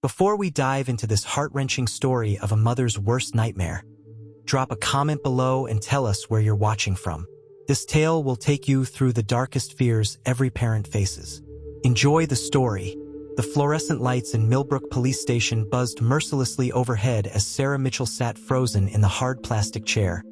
Before we dive into this heart-wrenching story of a mother's worst nightmare, drop a comment below and tell us where you're watching from. This tale will take you through the darkest fears every parent faces. Enjoy the story. The fluorescent lights in Millbrook Police Station buzzed mercilessly overhead as Sarah Mitchell sat frozen in the hard plastic chair,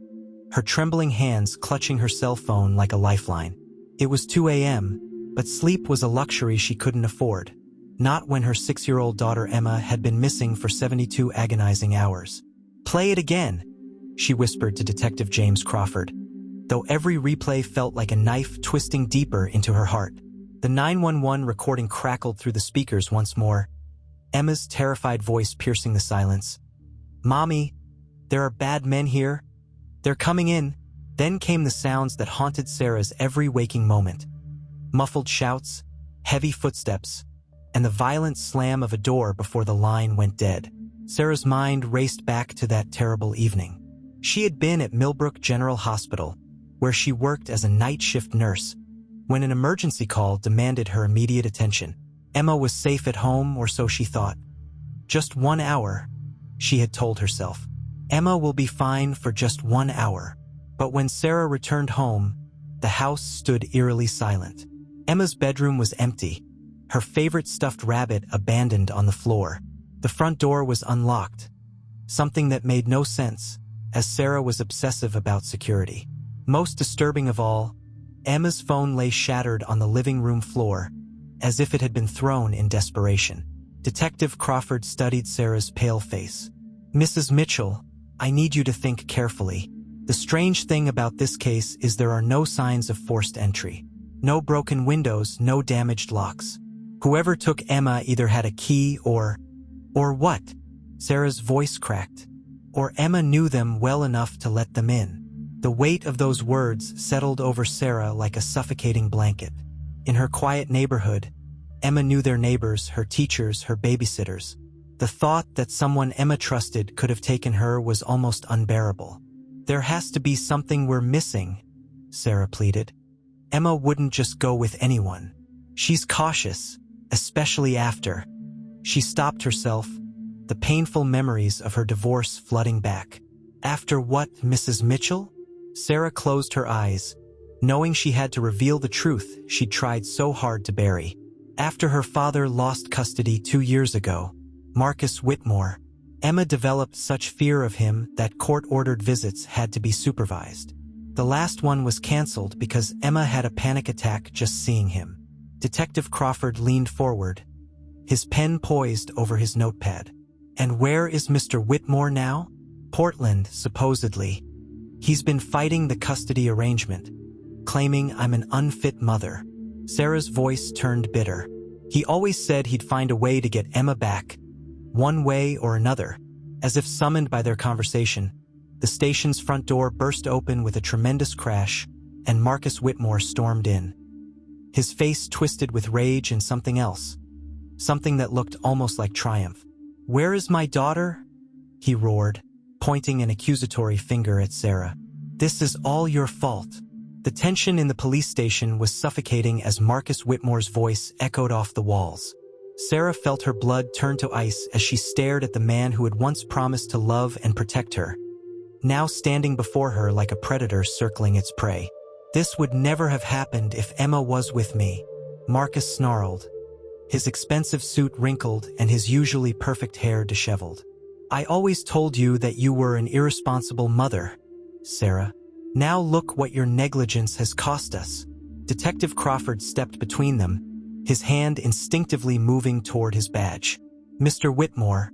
her trembling hands clutching her cell phone like a lifeline. It was 2 a.m., but sleep was a luxury she couldn't afford. Not when her 6-year-old daughter Emma had been missing for 72 agonizing hours. "Play it again," she whispered to Detective James Crawford, though every replay felt like a knife twisting deeper into her heart. The 911 recording crackled through the speakers once more, Emma's terrified voice piercing the silence. "Mommy, there are bad men here. They're coming in." Then came the sounds that haunted Sarah's every waking moment. Muffled shouts, heavy footsteps, and the violent slam of a door before the line went dead. Sarah's mind raced back to that terrible evening. She had been at Millbrook General Hospital, where she worked as a night shift nurse, when an emergency call demanded her immediate attention. Emma was safe at home, or so she thought. Just 1 hour, she had told herself. Emma will be fine for just 1 hour. But when Sarah returned home, the house stood eerily silent. Emma's bedroom was empty, her favorite stuffed rabbit abandoned on the floor. The front door was unlocked, something that made no sense, as Sarah was obsessive about security. Most disturbing of all, Emma's phone lay shattered on the living room floor, as if it had been thrown in desperation. Detective Crawford studied Sarah's pale face. "Mrs. Mitchell, I need you to think carefully. The strange thing about this case is there are no signs of forced entry. No broken windows, no damaged locks. Whoever took Emma either had a key or what?" Sarah's voice cracked. "Or Emma knew them well enough to let them in." The weight of those words settled over Sarah like a suffocating blanket. In her quiet neighborhood, Emma knew their neighbors, her teachers, her babysitters. The thought that someone Emma trusted could have taken her was almost unbearable. "There has to be something we're missing," Sarah pleaded. "Emma wouldn't just go with anyone. She's cautious, especially after." She stopped herself, the painful memories of her divorce flooding back. "After what, Mrs. Mitchell?" Sarah closed her eyes, knowing she had to reveal the truth she'd tried so hard to bury. "After her father lost custody 2 years ago, Marcus Whitmore, Emma developed such fear of him that court-ordered visits had to be supervised. The last one was canceled because Emma had a panic attack just seeing him." Detective Crawford leaned forward, his pen poised over his notepad. "And where is Mr. Whitmore now?" "Portland, supposedly. He's been fighting the custody arrangement, claiming I'm an unfit mother." Sarah's voice turned bitter. "He always said he'd find a way to get Emma back, one way or another." As if summoned by their conversation, the station's front door burst open with a tremendous crash, and Marcus Whitmore stormed in. His face twisted with rage and something else, something that looked almost like triumph. "Where is my daughter?" he roared, pointing an accusatory finger at Sarah. "This is all your fault." The tension in the police station was suffocating as Marcus Whitmore's voice echoed off the walls. Sarah felt her blood turn to ice as she stared at the man who had once promised to love and protect her, now standing before her like a predator circling its prey. "This would never have happened if Emma was with me," Marcus snarled, his expensive suit wrinkled and his usually perfect hair disheveled. "I always told you that you were an irresponsible mother, Sarah. Now look what your negligence has cost us." Detective Crawford stepped between them, his hand instinctively moving toward his badge. "Mr. Whitmore,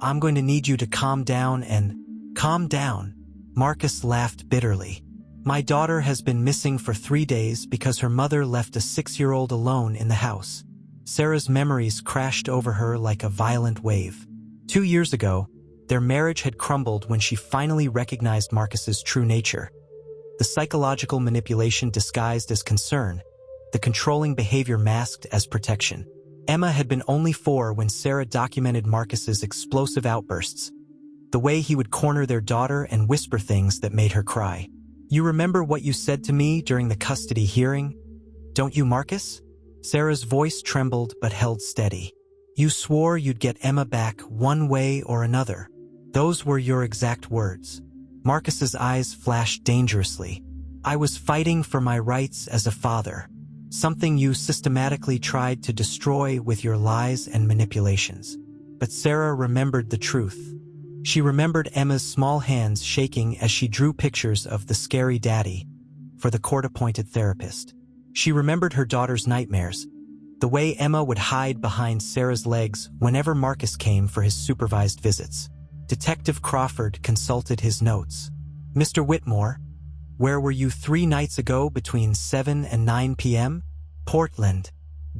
I'm going to need you to calm down and—" "Calm down," Marcus laughed bitterly. "My daughter has been missing for 3 days because her mother left a 6-year-old alone in the house." Sarah's memories crashed over her like a violent wave. 2 years ago, their marriage had crumbled when she finally recognized Marcus's true nature. The psychological manipulation disguised as concern, the controlling behavior masked as protection. Emma had been only 4 when Sarah documented Marcus's explosive outbursts, the way he would corner their daughter and whisper things that made her cry. "You remember what you said to me during the custody hearing, don't you, Marcus?" Sarah's voice trembled but held steady. You swore you'd get Emma back one way or another. Those were your exact words. Marcus's eyes flashed dangerously. I was fighting for my rights as a father, something you systematically tried to destroy with your lies and manipulations. But Sarah remembered the truth. She remembered Emma's small hands shaking as she drew pictures of the scary daddy for the court-appointed therapist. She remembered her daughter's nightmares, the way Emma would hide behind Sarah's legs whenever Marcus came for his supervised visits. Detective Crawford consulted his notes. Mr. Whitmore, where were you 3 nights ago between 7 and 9 p.m.? Portland.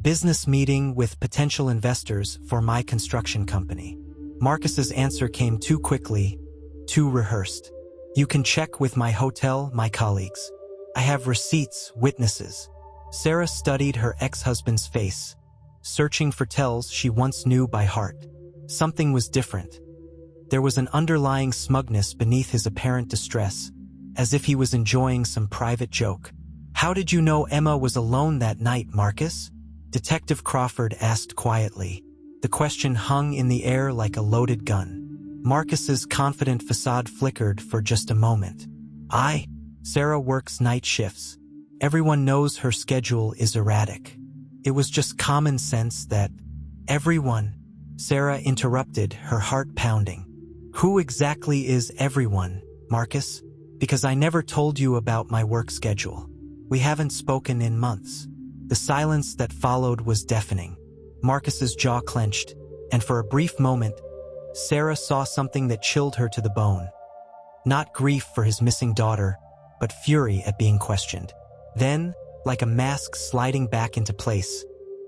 Business meeting with potential investors for my construction company. Marcus's answer came too quickly, too rehearsed. You can check with my hotel, my colleagues. I have receipts, witnesses. Sarah studied her ex-husband's face, searching for tells she once knew by heart. Something was different. There was an underlying smugness beneath his apparent distress, as if he was enjoying some private joke. How did you know Emma was alone that night, Marcus? Detective Crawford asked quietly. The question hung in the air like a loaded gun. Marcus's confident facade flickered for just a moment. Sarah works night shifts. Everyone knows her schedule is erratic. It was just common sense that everyone, Sarah interrupted, her heart pounding. Who exactly is everyone, Marcus? Because I never told you about my work schedule. We haven't spoken in months. The silence that followed was deafening. Marcus's jaw clenched, and for a brief moment, Sarah saw something that chilled her to the bone. Not grief for his missing daughter, but fury at being questioned. Then, like a mask sliding back into place,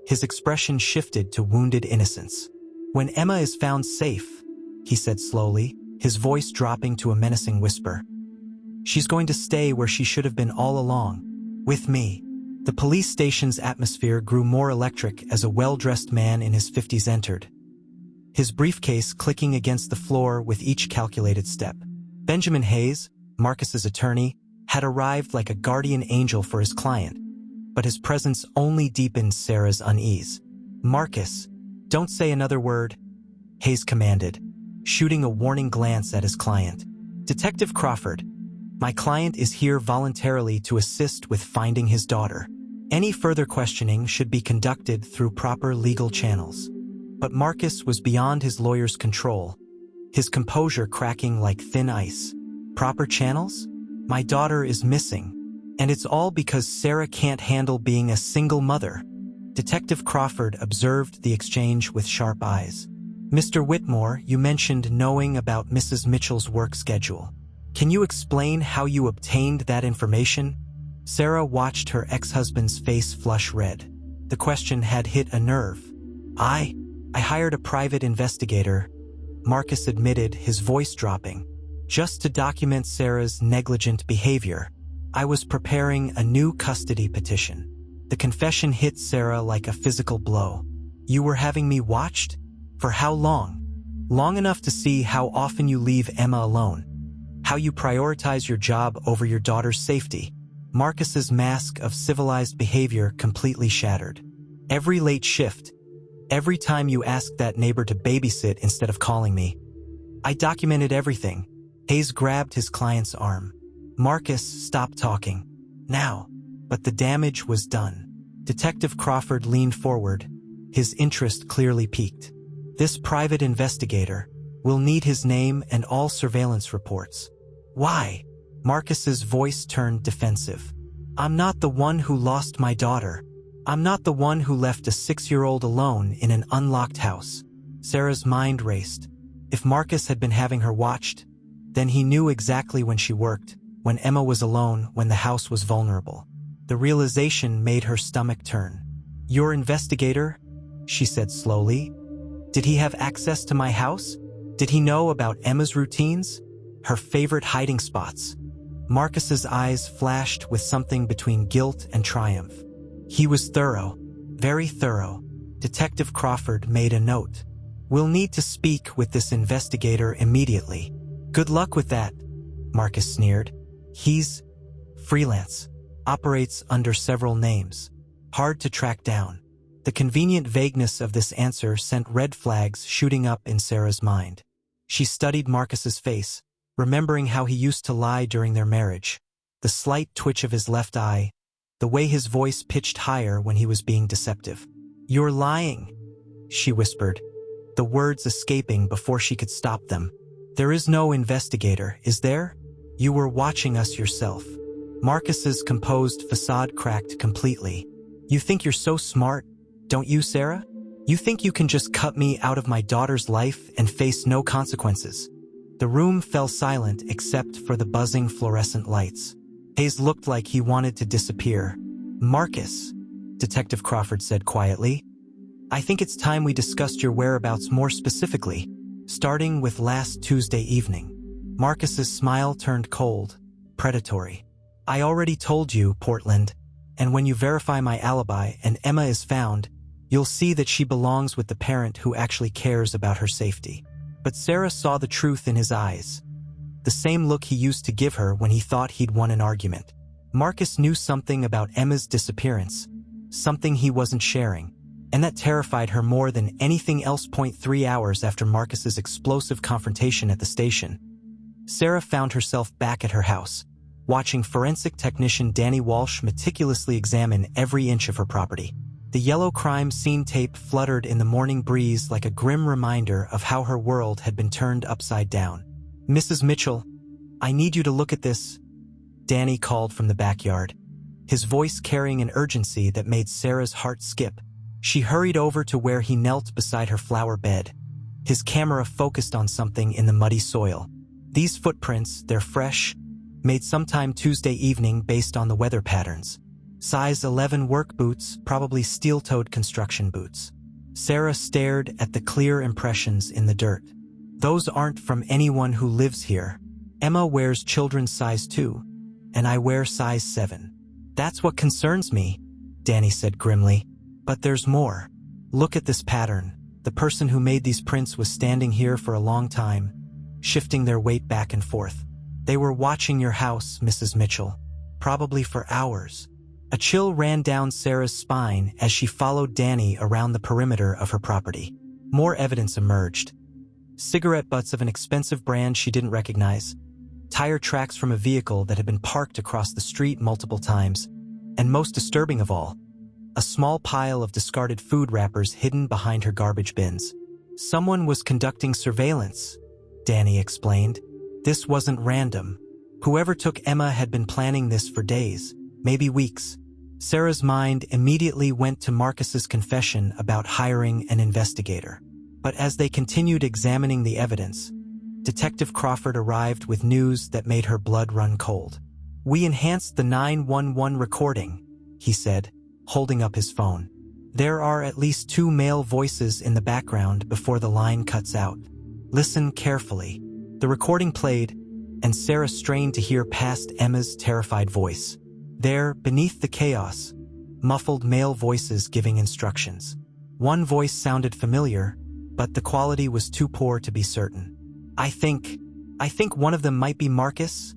his expression shifted to wounded innocence. When Emma is found safe, he said slowly, his voice dropping to a menacing whisper, she's going to stay where she should have been all along, with me. The police station's atmosphere grew more electric as a well-dressed man in his 50s entered, his briefcase clicking against the floor with each calculated step. Benjamin Hayes, Marcus's attorney, had arrived like a guardian angel for his client, but his presence only deepened Sarah's unease. Marcus, don't say another word, Hayes commanded, shooting a warning glance at his client. Detective Crawford, my client is here voluntarily to assist with finding his daughter. Any further questioning should be conducted through proper legal channels. But Marcus was beyond his lawyer's control, his composure cracking like thin ice. Proper channels? My daughter is missing, and it's all because Sarah can't handle being a single mother. Detective Crawford observed the exchange with sharp eyes. Mr. Whitmore, you mentioned knowing about Mrs. Mitchell's work schedule. Can you explain how you obtained that information? Sarah watched her ex-husband's face flush red. The question had hit a nerve. I hired a private investigator, Marcus admitted, his voice dropping, just to document Sarah's negligent behavior. I was preparing a new custody petition. The confession hit Sarah like a physical blow. You were having me watched? For how long? Long enough to see how often you leave Emma alone, how you prioritize your job over your daughter's safety. Marcus's mask of civilized behavior completely shattered. Every late shift, every time you asked that neighbor to babysit instead of calling me. I documented everything. Hayes grabbed his client's arm. Marcus, stop talking. Now. But the damage was done. Detective Crawford leaned forward, his interest clearly piqued. This private investigator will need his name and all surveillance reports. Why? Marcus's voice turned defensive. I'm not the one who lost my daughter. I'm not the one who left a 6-year-old alone in an unlocked house. Sarah's mind raced. If Marcus had been having her watched, then he knew exactly when she worked, when Emma was alone, when the house was vulnerable. The realization made her stomach turn. Your investigator? She said slowly. Did he have access to my house? Did he know about Emma's routines? Her favorite hiding spots? Marcus's eyes flashed with something between guilt and triumph. He was thorough, very thorough. Detective Crawford made a note. We'll need to speak with this investigator immediately. Good luck with that, Marcus sneered. He's freelance, operates under several names, hard to track down. The convenient vagueness of this answer sent red flags shooting up in Sarah's mind. She studied Marcus's face, remembering how he used to lie during their marriage. The slight twitch of his left eye, the way his voice pitched higher when he was being deceptive. "You're lying," she whispered, the words escaping before she could stop them. "There is no investigator, is there? You were watching us yourself." Marcus's composed facade cracked completely. "You think you're so smart, don't you, Sarah? You think you can just cut me out of my daughter's life and face no consequences?" The room fell silent except for the buzzing fluorescent lights. Hayes looked like he wanted to disappear. "Marcus," Detective Crawford said quietly, "I think it's time we discussed your whereabouts more specifically, starting with last Tuesday evening." Marcus's smile turned cold, predatory. "I already told you, Portland, and when you verify my alibi and Emma is found, you'll see that she belongs with the parent who actually cares about her safety." But Sarah saw the truth in his eyes, the same look he used to give her when he thought he'd won an argument. Marcus knew something about Emma's disappearance, something he wasn't sharing, and that terrified her more than anything else. 3 hours after Marcus's explosive confrontation at the station, Sarah found herself back at her house, watching forensic technician Danny Walsh meticulously examine every inch of her property. The yellow crime scene tape fluttered in the morning breeze like a grim reminder of how her world had been turned upside down. "Mrs. Mitchell, I need you to look at this," Danny called from the backyard, his voice carrying an urgency that made Sarah's heart skip. She hurried over to where he knelt beside her flower bed. His camera focused on something in the muddy soil. These footprints, they're fresh, made sometime Tuesday evening based on the weather patterns. Size 11 work boots, probably steel-toed construction boots. Sarah stared at the clear impressions in the dirt. "Those aren't from anyone who lives here. Emma wears children's size 2, and I wear size 7. That's what concerns me," Danny said grimly. "But there's more. Look at this pattern. The person who made these prints was standing here for a long time, shifting their weight back and forth. They were watching your house, Mrs. Mitchell, probably for hours." A chill ran down Sarah's spine as she followed Danny around the perimeter of her property. More evidence emerged. Cigarette butts of an expensive brand she didn't recognize, tire tracks from a vehicle that had been parked across the street multiple times, and most disturbing of all, a small pile of discarded food wrappers hidden behind her garbage bins. "Someone was conducting surveillance," Danny explained. "This wasn't random. Whoever took Emma had been planning this for days, maybe weeks." Sarah's mind immediately went to Marcus's confession about hiring an investigator. But as they continued examining the evidence, Detective Crawford arrived with news that made her blood run cold. "We enhanced the 911 recording," he said, holding up his phone. "There are at least 2 male voices in the background before the line cuts out. Listen carefully." The recording played, and Sarah strained to hear past Emma's terrified voice. There, beneath the chaos, muffled male voices giving instructions. One voice sounded familiar, but the quality was too poor to be certain. I think one of them might be Marcus,"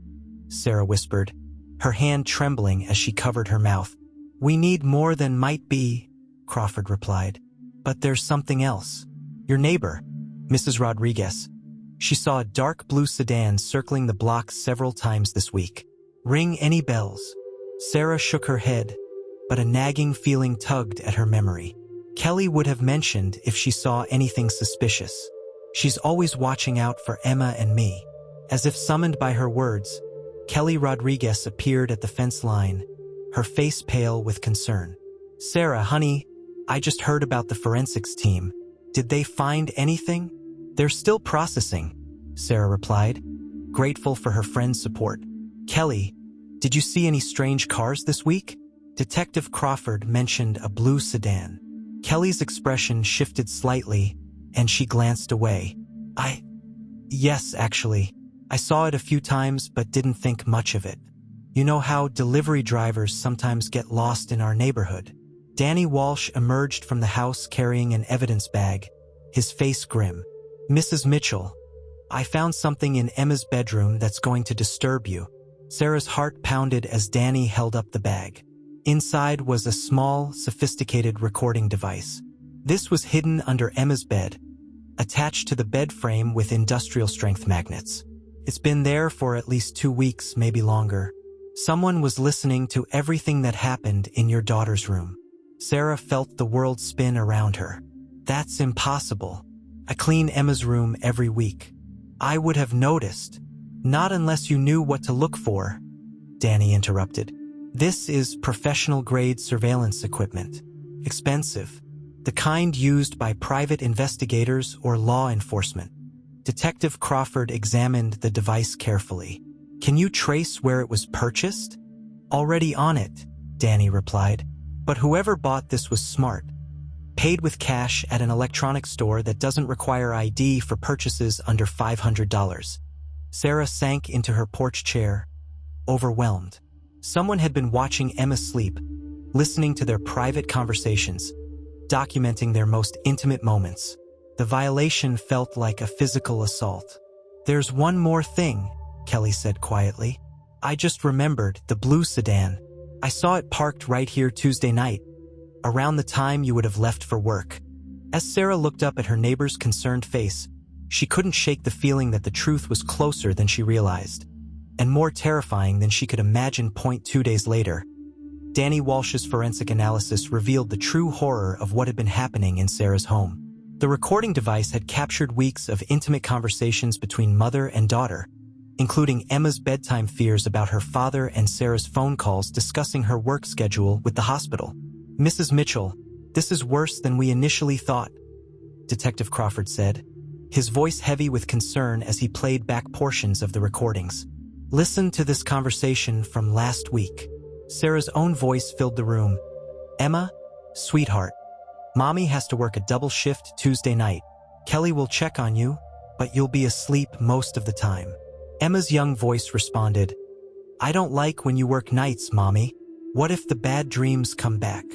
Sarah whispered, her hand trembling as she covered her mouth. "We need more than might be," Crawford replied. "But there's something else. Your neighbor, Mrs. Rodriguez. She saw a dark blue sedan circling the block several times this week. Ring any bells?" Sarah shook her head, but a nagging feeling tugged at her memory. Kelly would have mentioned if she saw anything suspicious. "She's always watching out for Emma and me." As if summoned by her words, Kelly Rodriguez appeared at the fence line, her face pale with concern. "Sarah, honey, I just heard about the forensics team. Did they find anything?" "They're still processing," Sarah replied, grateful for her friend's support. "Kelly, did you see any strange cars this week?" Detective Crawford mentioned a blue sedan. Kelly's expression shifted slightly, and she glanced away. Yes, actually. I saw it a few times but didn't think much of it. You know how delivery drivers sometimes get lost in our neighborhood." Danny Walsh emerged from the house carrying an evidence bag, his face grim. "Mrs. Mitchell, I found something in Emma's bedroom that's going to disturb you." Sarah's heart pounded as Danny held up the bag. Inside was a small, sophisticated recording device. This was hidden under Emma's bed, attached to the bed frame with industrial-strength magnets. It's been there for at least 2 weeks, maybe longer. Someone was listening to everything that happened in your daughter's room. Sarah felt the world spin around her. That's impossible. I clean Emma's room every week. I would have noticed. Not unless you knew what to look for, Danny interrupted. This is professional-grade surveillance equipment. Expensive. The kind used by private investigators or law enforcement. Detective Crawford examined the device carefully. Can you trace where it was purchased? Already on it, Danny replied. But whoever bought this was smart. Paid with cash at an electronics store that doesn't require ID for purchases under $500. Sarah sank into her porch chair, overwhelmed. Someone had been watching Emma sleep, listening to their private conversations, documenting their most intimate moments. The violation felt like a physical assault. There's one more thing, Kelly said quietly. I just remembered the blue sedan. I saw it parked right here Tuesday night, around the time you would have left for work. As Sarah looked up at her neighbor's concerned face, she couldn't shake the feeling that the truth was closer than she realized, and more terrifying than she could imagine. 2 days later, Danny Walsh's forensic analysis revealed the true horror of what had been happening in Sarah's home. The recording device had captured weeks of intimate conversations between mother and daughter, including Emma's bedtime fears about her father and Sarah's phone calls discussing her work schedule with the hospital. Mrs. Mitchell, this is worse than we initially thought, Detective Crawford said, his voice heavy with concern as he played back portions of the recordings. Listen to this conversation from last week. Sarah's own voice filled the room. Emma, sweetheart, Mommy has to work a double shift Tuesday night. Kelly will check on you, but you'll be asleep most of the time. Emma's young voice responded, I don't like when you work nights, Mommy. What if the bad dreams come back?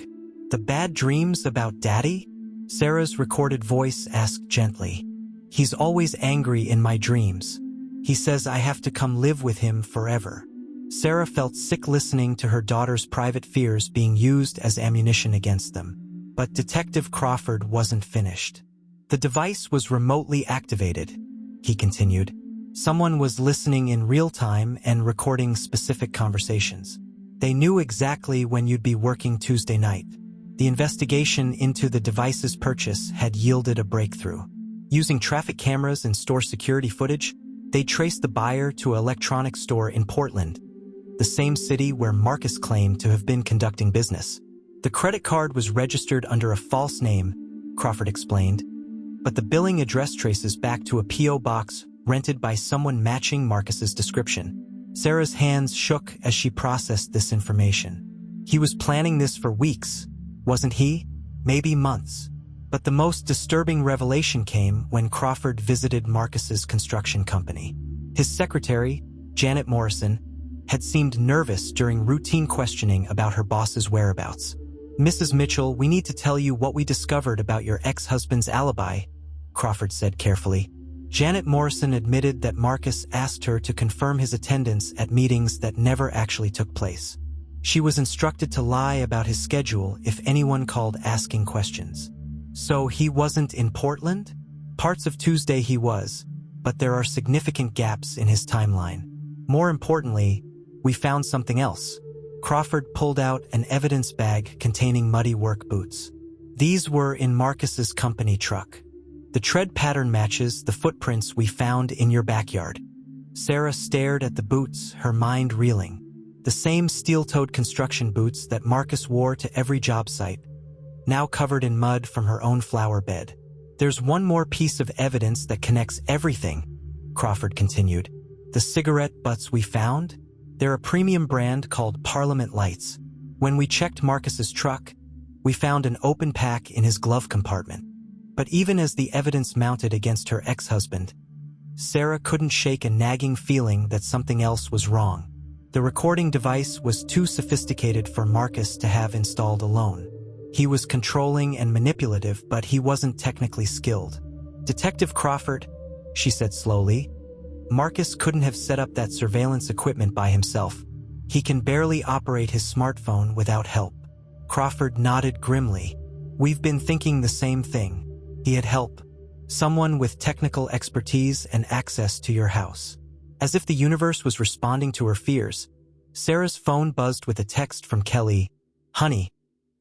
The bad dreams about Daddy? Sarah's recorded voice asked gently. He's always angry in my dreams. He says I have to come live with him forever. Sarah felt sick listening to her daughter's private fears being used as ammunition against them. But Detective Crawford wasn't finished. The device was remotely activated, he continued. Someone was listening in real time and recording specific conversations. They knew exactly when you'd be working Tuesday night. The investigation into the device's purchase had yielded a breakthrough. Using traffic cameras and store security footage, they traced the buyer to an electronics store in Portland, the same city where Marcus claimed to have been conducting business. The credit card was registered under a false name, Crawford explained, but the billing address traces back to a P.O. box rented by someone matching Marcus's description. Sarah's hands shook as she processed this information. He was planning this for weeks, wasn't he? Maybe months. But the most disturbing revelation came when Crawford visited Marcus's construction company. His secretary, Janet Morrison, had seemed nervous during routine questioning about her boss's whereabouts. Mrs. Mitchell, we need to tell you what we discovered about your ex-husband's alibi, Crawford said carefully. Janet Morrison admitted that Marcus asked her to confirm his attendance at meetings that never actually took place. She was instructed to lie about his schedule if anyone called asking questions. So he wasn't in Portland? Parts of Tuesday he was, but there are significant gaps in his timeline. More importantly, we found something else. Crawford pulled out an evidence bag containing muddy work boots. These were in Marcus's company truck. The tread pattern matches the footprints we found in your backyard. Sarah stared at the boots, her mind reeling. The same steel-toed construction boots that Marcus wore to every job site, now covered in mud from her own flower bed. There's one more piece of evidence that connects everything, Crawford continued. The cigarette butts we found? They're a premium brand called Parliament Lights. When we checked Marcus's truck, we found an open pack in his glove compartment. But even as the evidence mounted against her ex-husband, Sarah couldn't shake a nagging feeling that something else was wrong. The recording device was too sophisticated for Marcus to have installed alone. He was controlling and manipulative, but he wasn't technically skilled. Detective Crawford, she said slowly, Marcus couldn't have set up that surveillance equipment by himself. He can barely operate his smartphone without help. Crawford nodded grimly. We've been thinking the same thing. He had help. Someone with technical expertise and access to your house. As if the universe was responding to her fears, Sarah's phone buzzed with a text from Kelly. Honey,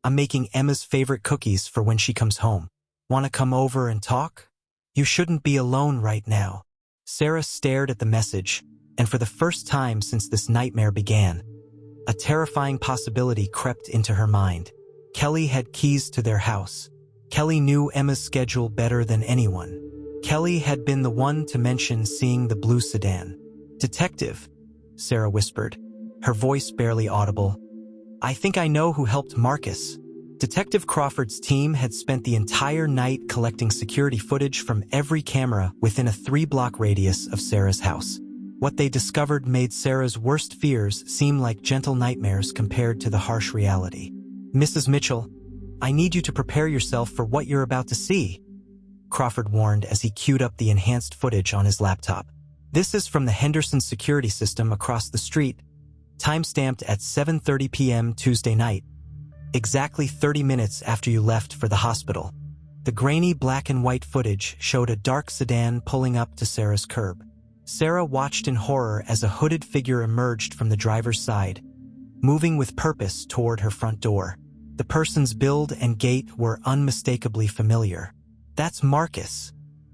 I'm making Emma's favorite cookies for when she comes home. Want to come over and talk? You shouldn't be alone right now. Sarah stared at the message, and for the first time since this nightmare began, a terrifying possibility crept into her mind. Kelly had keys to their house. Kelly knew Emma's schedule better than anyone. Kelly had been the one to mention seeing the blue sedan. Detective, Sarah whispered, her voice barely audible. I think I know who helped Marcus. Detective Crawford's team had spent the entire night collecting security footage from every camera within a 3-block radius of Sarah's house. What they discovered made Sarah's worst fears seem like gentle nightmares compared to the harsh reality. Mrs. Mitchell, I need you to prepare yourself for what you're about to see, Crawford warned as he queued up the enhanced footage on his laptop. This is from the Henderson security system across the street, time-stamped at 7:30 p.m. Tuesday night, exactly 30 minutes after you left for the hospital. The grainy black and white footage showed a dark sedan pulling up to Sarah's curb. Sarah watched in horror as a hooded figure emerged from the driver's side, moving with purpose toward her front door. The person's build and gait were unmistakably familiar. That's Marcus,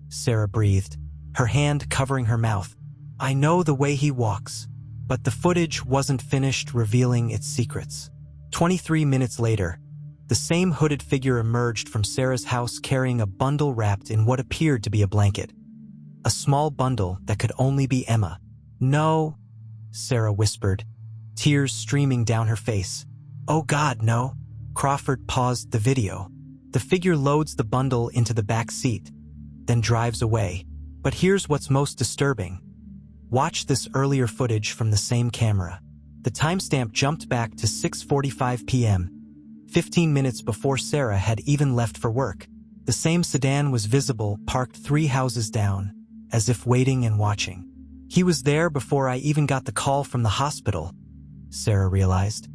Sarah breathed, her hand covering her mouth. I know the way he walks. But the footage wasn't finished revealing its secrets. 23 minutes later, the same hooded figure emerged from Sarah's house carrying a bundle wrapped in what appeared to be a blanket. A small bundle that could only be Emma. No, Sarah whispered, tears streaming down her face. Oh God, no. Crawford paused the video. The figure loads the bundle into the back seat, then drives away. But here's what's most disturbing. Watch this earlier footage from the same camera. The timestamp jumped back to 6:45 p.m., 15 minutes before Sarah had even left for work. The same sedan was visible, parked 3 houses down, as if waiting and watching. He was there before I even got the call from the hospital, Sarah realized.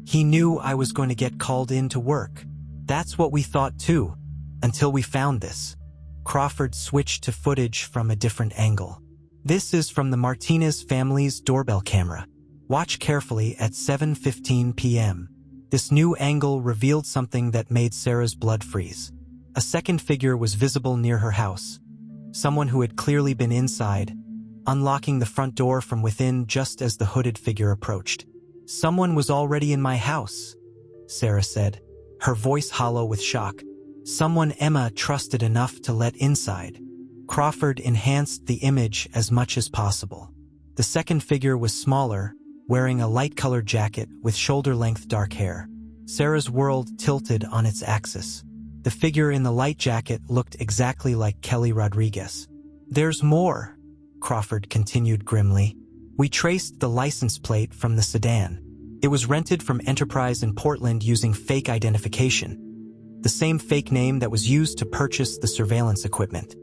He knew I was going to get called in to work. That's what we thought too, until we found this. Crawford switched to footage from a different angle. This is from the Martinez family's doorbell camera. Watch carefully at 7:15 p.m. This new angle revealed something that made Sarah's blood freeze. A second figure was visible near her house. Someone who had clearly been inside, unlocking the front door from within just as the hooded figure approached. Someone was already in my house, Sarah said, her voice hollow with shock. Someone Emma trusted enough to let inside. Crawford enhanced the image as much as possible. The second figure was smaller, wearing a light-colored jacket with shoulder-length dark hair. Sarah's world tilted on its axis. The figure in the light jacket looked exactly like Kelly Rodriguez. There's more, Crawford continued grimly. We traced the license plate from the sedan. It was rented from Enterprise in Portland using fake identification, the same fake name that was used to purchase the surveillance equipment.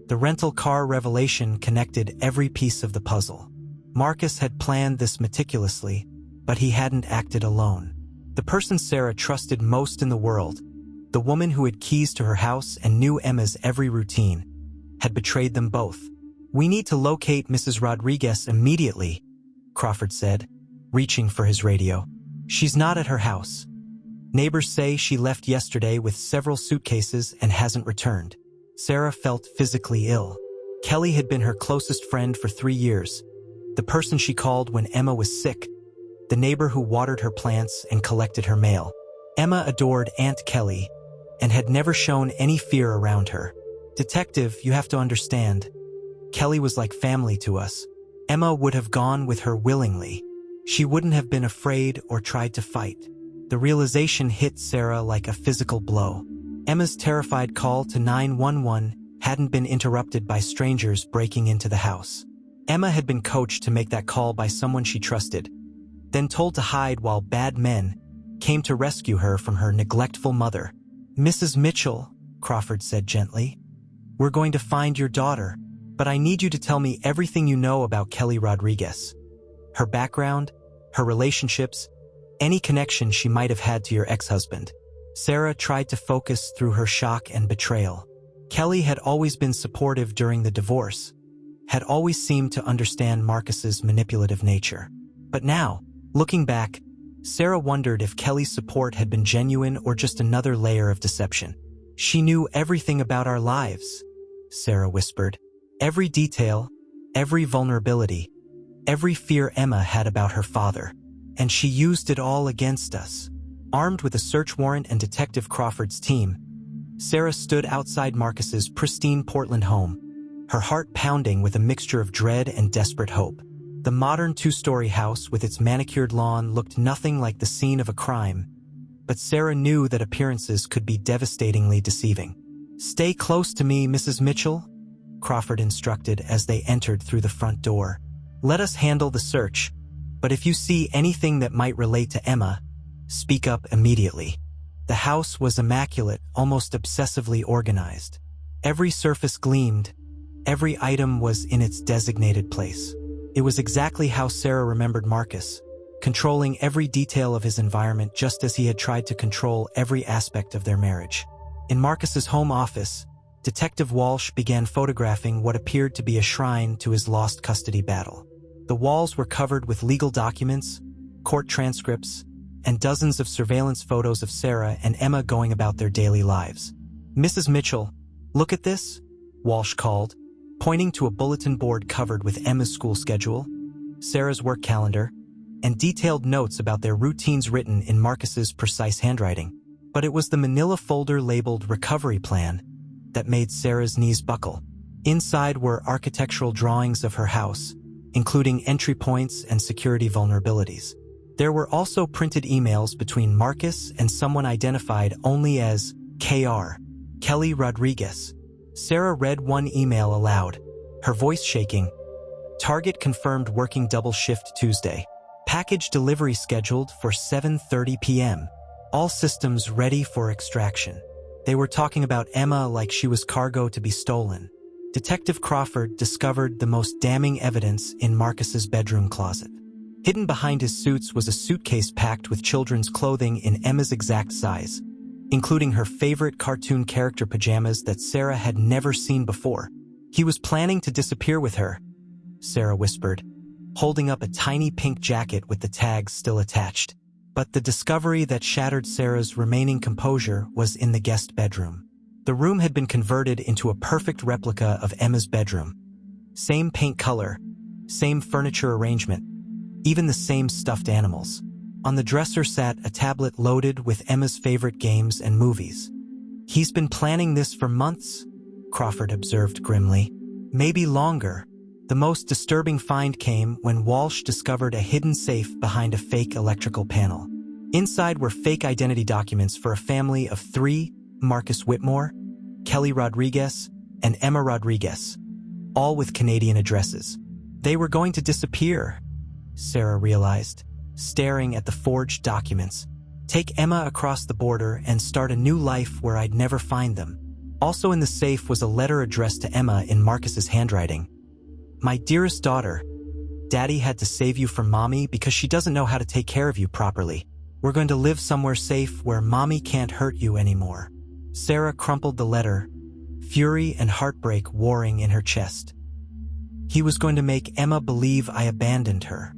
The rental car revelation connected every piece of the puzzle. Marcus had planned this meticulously, but he hadn't acted alone. The person Sarah trusted most in the world, the woman who had keys to her house and knew Emma's every routine, had betrayed them both. We need to locate Mrs. Rodriguez immediately, Crawford said, reaching for his radio. She's not at her house. Neighbors say she left yesterday with several suitcases and hasn't returned. Sarah felt physically ill. Kelly had been her closest friend for 3 years, the person she called when Emma was sick, the neighbor who watered her plants and collected her mail. Emma adored Aunt Kelly and had never shown any fear around her. Detective, you have to understand. Kelly was like family to us. Emma would have gone with her willingly. She wouldn't have been afraid or tried to fight. The realization hit Sarah like a physical blow. Emma's terrified call to 911 hadn't been interrupted by strangers breaking into the house. Emma had been coached to make that call by someone she trusted, then told to hide while bad men came to rescue her from her neglectful mother. Mrs. Mitchell, Crawford said gently, we're going to find your daughter, but I need you to tell me everything you know about Kelly Rodriguez. Her background, her relationships, any connection she might have had to your ex-husband. Sarah tried to focus through her shock and betrayal. Kelly had always been supportive during the divorce, had always seemed to understand Marcus's manipulative nature. But now, looking back, Sarah wondered if Kelly's support had been genuine or just another layer of deception. "She knew everything about our lives," Sarah whispered. "Every detail, every vulnerability, every fear Emma had about her father. And she used it all against us." Armed with a search warrant and Detective Crawford's team, Sarah stood outside Marcus's pristine Portland home, her heart pounding with a mixture of dread and desperate hope. The modern two-story house with its manicured lawn looked nothing like the scene of a crime, but Sarah knew that appearances could be devastatingly deceiving. "Stay close to me, Mrs. Mitchell," Crawford instructed as they entered through the front door. "Let us handle the search, but if you see anything that might relate to Emma, speak up immediately." The house was immaculate, almost obsessively organized. Every surface gleamed, every item was in its designated place. It was exactly how Sarah remembered Marcus, controlling every detail of his environment just as he had tried to control every aspect of their marriage. In Marcus's home office, Detective Walsh began photographing what appeared to be a shrine to his lost custody battle. The walls were covered with legal documents, court transcripts, and dozens of surveillance photos of Sarah and Emma going about their daily lives. "Mrs. Mitchell, look at this," Walsh called, pointing to a bulletin board covered with Emma's school schedule, Sarah's work calendar, and detailed notes about their routines written in Marcus's precise handwriting. But it was the manila folder labeled Recovery Plan that made Sarah's knees buckle. Inside were architectural drawings of her house, including entry points and security vulnerabilities. There were also printed emails between Marcus and someone identified only as K.R. Kelly Rodriguez. Sarah read one email aloud, her voice shaking. "Target confirmed working double shift Tuesday. Package delivery scheduled for 7:30 p.m. All systems ready for extraction." They were talking about Emma like she was cargo to be stolen. Detective Crawford discovered the most damning evidence in Marcus's bedroom closet. Hidden behind his suits was a suitcase packed with children's clothing in Emma's exact size, including her favorite cartoon character pajamas that Sarah had never seen before. "He was planning to disappear with her," Sarah whispered, holding up a tiny pink jacket with the tags still attached. But the discovery that shattered Sarah's remaining composure was in the guest bedroom. The room had been converted into a perfect replica of Emma's bedroom. Same paint color, same furniture arrangement, even the same stuffed animals. On the dresser sat a tablet loaded with Emma's favorite games and movies. "He's been planning this for months," Crawford observed grimly. "Maybe longer." The most disturbing find came when Walsh discovered a hidden safe behind a fake electrical panel. Inside were fake identity documents for a family of 3, Marcus Whitmore, Kelly Rodriguez, and Emma Rodriguez, all with Canadian addresses. They were going to disappear, Sarah realized, staring at the forged documents. Take Emma across the border and start a new life where I'd never find them. Also in the safe was a letter addressed to Emma in Marcus's handwriting. "My dearest daughter, Daddy had to save you from Mommy because she doesn't know how to take care of you properly. We're going to live somewhere safe where Mommy can't hurt you anymore." Sarah crumpled the letter, fury and heartbreak warring in her chest. He was going to make Emma believe I abandoned her.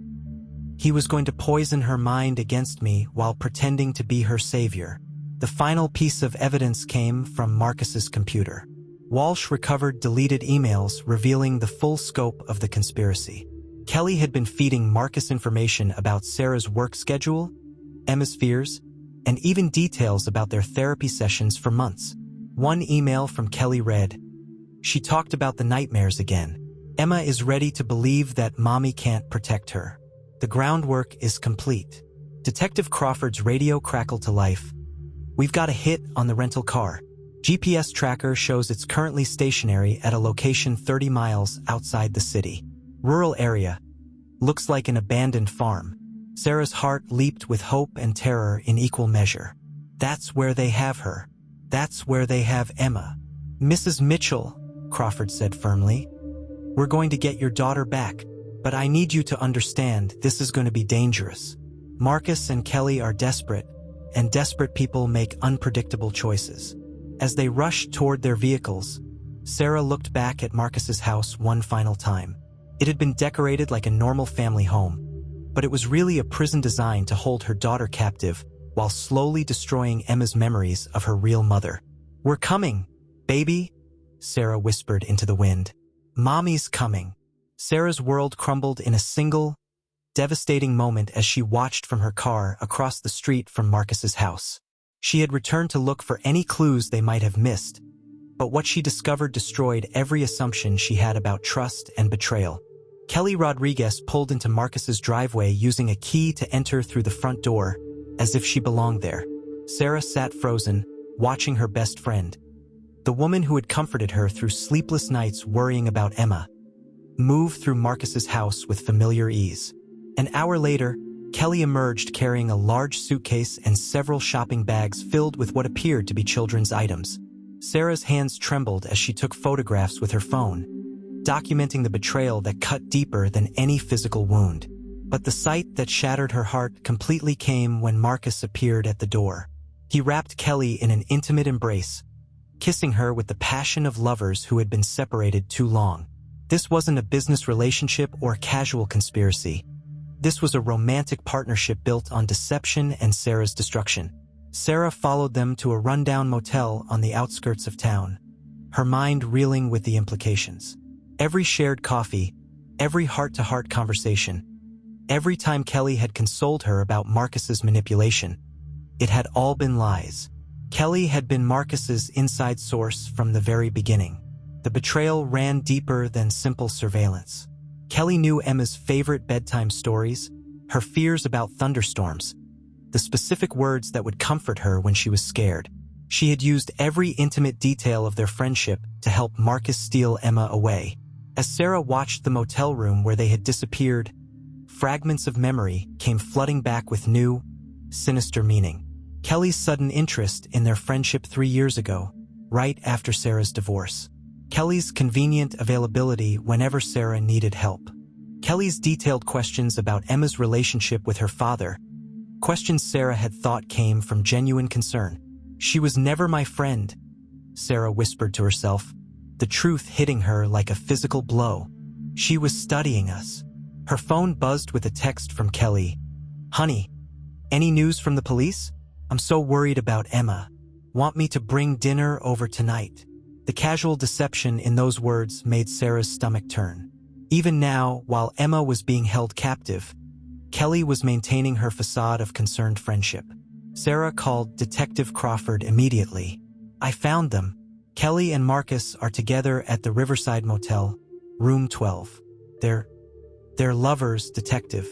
He was going to poison her mind against me while pretending to be her savior. The final piece of evidence came from Marcus's computer. Walsh recovered deleted emails revealing the full scope of the conspiracy. Kelly had been feeding Marcus information about Sarah's work schedule, Emma's fears, and even details about their therapy sessions for months. One email from Kelly read, "She talked about the nightmares again. Emma is ready to believe that Mommy can't protect her. The groundwork is complete." Detective Crawford's radio crackled to life. "We've got a hit on the rental car. GPS tracker shows it's currently stationary at a location 30 miles outside the city. Rural area. Looks like an abandoned farm." Sarah's heart leaped with hope and terror in equal measure. That's where they have her. That's where they have Emma. "Mrs. Mitchell," Crawford said firmly, "we're going to get your daughter back. But I need you to understand this is going to be dangerous. Marcus and Kelly are desperate, and desperate people make unpredictable choices. As they rushed toward their vehicles, Sarah looked back at Marcus's house one final time. It had been decorated like a normal family home, but it was really a prison designed to hold her daughter captive while slowly destroying Emma's memories of her real mother. "We're coming, baby," Sarah whispered into the wind. "Mommy's coming." Sarah's world crumbled in a single, devastating moment as she watched from her car across the street from Marcus's house. She had returned to look for any clues they might have missed, but what she discovered destroyed every assumption she had about trust and betrayal. Kelly Rodriguez pulled into Marcus's driveway using a key to enter through the front door, as if she belonged there. Sarah sat frozen, watching her best friend, the woman who had comforted her through sleepless nights worrying about Emma, move through Marcus's house with familiar ease. An hour later, Kelly emerged carrying a large suitcase and several shopping bags filled with what appeared to be children's items. Sarah's hands trembled as she took photographs with her phone, documenting the betrayal that cut deeper than any physical wound. But the sight that shattered her heart completely came when Marcus appeared at the door. He wrapped Kelly in an intimate embrace, kissing her with the passion of lovers who had been separated too long. This wasn't a business relationship or a casual conspiracy. This was a romantic partnership built on deception and Sarah's destruction. Sarah followed them to a rundown motel on the outskirts of town, her mind reeling with the implications. Every shared coffee, every heart-to-heart conversation, every time Kelly had consoled her about Marcus's manipulation, it had all been lies. Kelly had been Marcus's inside source from the very beginning. The betrayal ran deeper than simple surveillance. Kelly knew Emma's favorite bedtime stories, her fears about thunderstorms, the specific words that would comfort her when she was scared. She had used every intimate detail of their friendship to help Marcus steal Emma away. As Sarah watched the motel room where they had disappeared, fragments of memory came flooding back with new, sinister meaning. Kelly's sudden interest in their friendship 3 years ago, right after Sarah's divorce. Kelly's convenient availability whenever Sarah needed help. Kelly's detailed questions about Emma's relationship with her father, questions Sarah had thought came from genuine concern. "She was never my friend," Sarah whispered to herself, the truth hitting her like a physical blow. "She was studying us." Her phone buzzed with a text from Kelly. "Honey, any news from the police? I'm so worried about Emma. Want me to bring dinner over tonight?" The casual deception in those words made Sarah's stomach turn. Even now, while Emma was being held captive, Kelly was maintaining her facade of concerned friendship. Sarah called Detective Crawford immediately. "I found them. Kelly and Marcus are together at the Riverside Motel, room 12. They're lovers, Detective.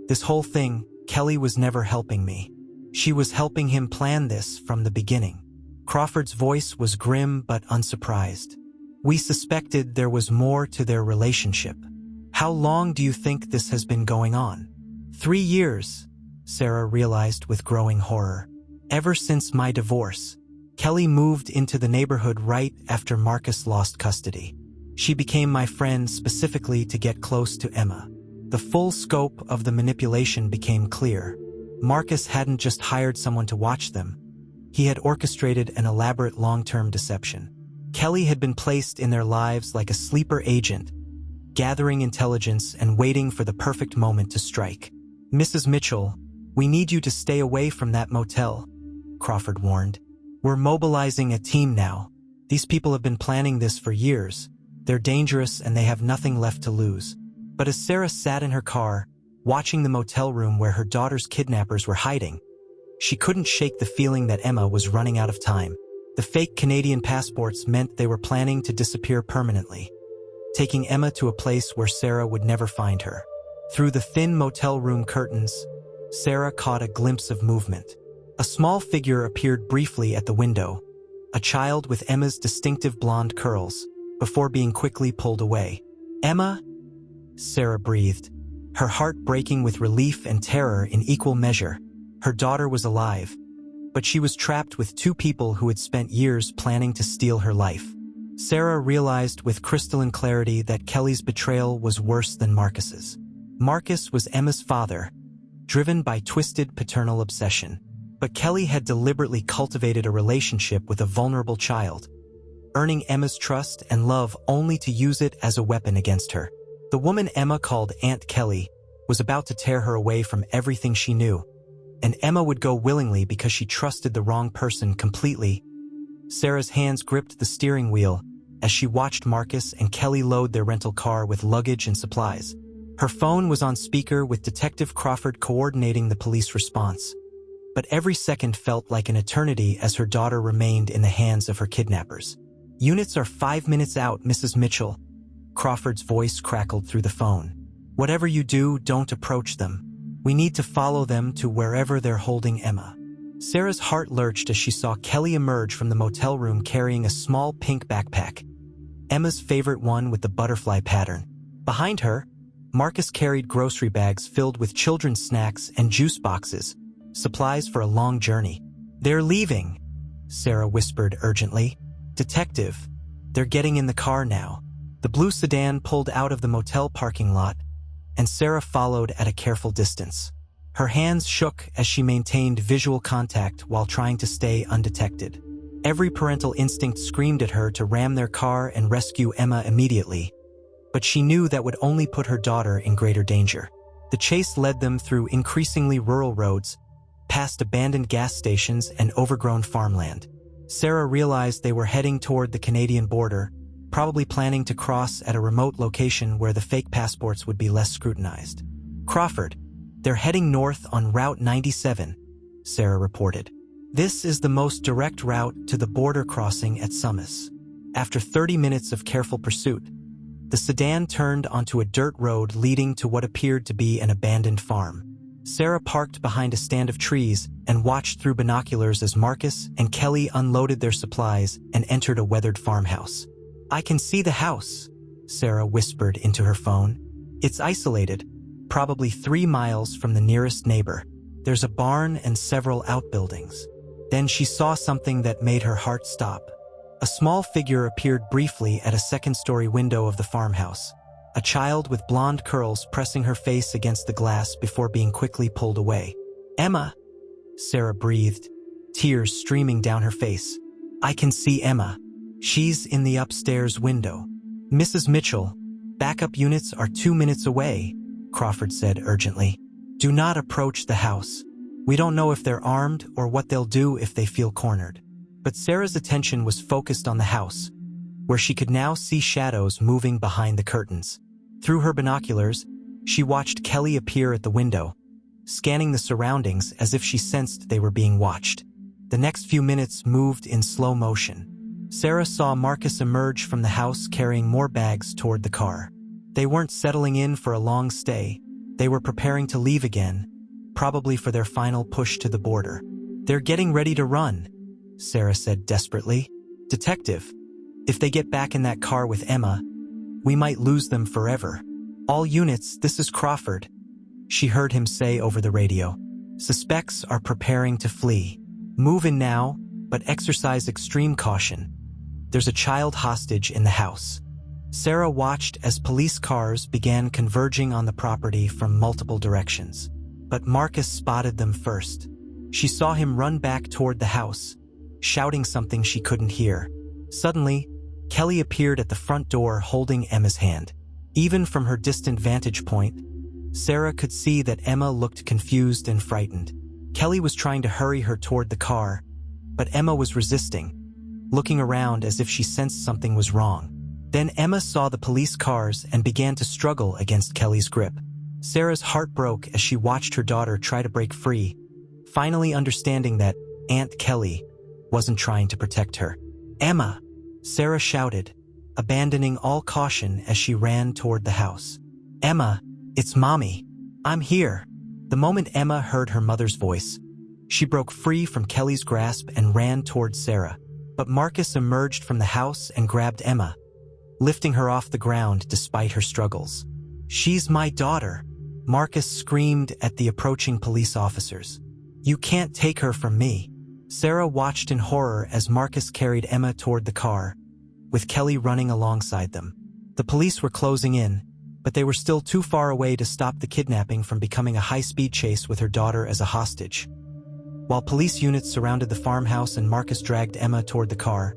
This whole thing, Kelly was never helping me. She was helping him plan this from the beginning." Crawford's voice was grim but unsurprised. "We suspected there was more to their relationship. How long do you think this has been going on?" 3 years, Sarah realized with growing horror. "Ever since my divorce." Kelly moved into the neighborhood right after Marcus lost custody. She became my friend specifically to get close to Emma. The full scope of the manipulation became clear. Marcus hadn't just hired someone to watch them. He had orchestrated an elaborate long-term deception. Kelly had been placed in their lives like a sleeper agent, gathering intelligence and waiting for the perfect moment to strike. "Mrs. Mitchell, we need you to stay away from that motel," Crawford warned. "We're mobilizing a team now. These people have been planning this for years. They're dangerous and they have nothing left to lose." But as Sarah sat in her car, watching the motel room where her daughter's kidnappers were hiding, she couldn't shake the feeling that Emma was running out of time. The fake Canadian passports meant they were planning to disappear permanently, taking Emma to a place where Sarah would never find her. Through the thin motel room curtains, Sarah caught a glimpse of movement. A small figure appeared briefly at the window, a child with Emma's distinctive blonde curls, before being quickly pulled away. "Emma?" Sarah breathed, her heart breaking with relief and terror in equal measure. Her daughter was alive, but she was trapped with 2 people who had spent years planning to steal her life. Sarah realized with crystalline clarity that Kelly's betrayal was worse than Marcus's. Marcus was Emma's father, driven by twisted paternal obsession. But Kelly had deliberately cultivated a relationship with a vulnerable child, earning Emma's trust and love only to use it as a weapon against her. The woman Emma called Aunt Kelly was about to tear her away from everything she knew, and Emma would go willingly because she trusted the wrong person completely. Sarah's hands gripped the steering wheel as she watched Marcus and Kelly load their rental car with luggage and supplies. Her phone was on speaker with Detective Crawford coordinating the police response. But every second felt like an eternity as her daughter remained in the hands of her kidnappers. "Units are 5 minutes out, Mrs. Mitchell." Crawford's voice crackled through the phone. "Whatever you do, don't approach them. We need to follow them to wherever they're holding Emma." Sarah's heart lurched as she saw Kelly emerge from the motel room carrying a small pink backpack, Emma's favorite one with the butterfly pattern. Behind her, Marcus carried grocery bags filled with children's snacks and juice boxes, supplies for a long journey. "They're leaving," Sarah whispered urgently. "Detective, they're getting in the car now." The blue sedan pulled out of the motel parking lot, and Sarah followed at a careful distance. Her hands shook as she maintained visual contact while trying to stay undetected. Every parental instinct screamed at her to ram their car and rescue Emma immediately, but she knew that would only put her daughter in greater danger. The chase led them through increasingly rural roads, past abandoned gas stations and overgrown farmland. Sarah realized they were heading toward the Canadian border, probably planning to cross at a remote location where the fake passports would be less scrutinized. "Crawford, they're heading north on Route 97, Sarah reported. "This is the most direct route to the border crossing at Summis." After 30 minutes of careful pursuit, the sedan turned onto a dirt road leading to what appeared to be an abandoned farm. Sarah parked behind a stand of trees and watched through binoculars as Marcus and Kelly unloaded their supplies and entered a weathered farmhouse. "I can see the house," Sarah whispered into her phone. "It's isolated, probably 3 miles from the nearest neighbor. There's a barn and several outbuildings." Then she saw something that made her heart stop. A small figure appeared briefly at a second-story window of the farmhouse, a child with blonde curls pressing her face against the glass before being quickly pulled away. "Emma," Sarah breathed, tears streaming down her face. "I can see Emma. She's in the upstairs window." "Mrs. Mitchell, backup units are 2 minutes away," Crawford said urgently. "Do not approach the house. We don't know if they're armed or what they'll do if they feel cornered." But Sarah's attention was focused on the house, where she could now see shadows moving behind the curtains. Through her binoculars, she watched Kelly appear at the window, scanning the surroundings as if she sensed they were being watched. The next few minutes moved in slow motion. Sarah saw Marcus emerge from the house carrying more bags toward the car. They weren't settling in for a long stay. They were preparing to leave again, probably for their final push to the border. "They're getting ready to run," Sarah said desperately. "Detective, if they get back in that car with Emma, we might lose them forever." "All units, this is Crawford," she heard him say over the radio. "Suspects are preparing to flee. Move in now, but exercise extreme caution. There's a child hostage in the house." Sarah watched as police cars began converging on the property from multiple directions. But Marcus spotted them first. She saw him run back toward the house, shouting something she couldn't hear. Suddenly, Kelly appeared at the front door holding Emma's hand. Even from her distant vantage point, Sarah could see that Emma looked confused and frightened. Kelly was trying to hurry her toward the car, but Emma was resisting, looking around as if she sensed something was wrong. Then Emma saw the police cars and began to struggle against Kelly's grip. Sarah's heart broke as she watched her daughter try to break free, finally understanding that Aunt Kelly wasn't trying to protect her. "Emma!" Sarah shouted, abandoning all caution as she ran toward the house. "Emma, it's Mommy. I'm here." The moment Emma heard her mother's voice, she broke free from Kelly's grasp and ran toward Sarah. But Marcus emerged from the house and grabbed Emma, lifting her off the ground despite her struggles. "She's my daughter," Marcus screamed at the approaching police officers. "You can't take her from me." Sarah watched in horror as Marcus carried Emma toward the car, with Kelly running alongside them. The police were closing in, but they were still too far away to stop the kidnapping from becoming a high-speed chase with her daughter as a hostage. While police units surrounded the farmhouse and Marcus dragged Emma toward the car,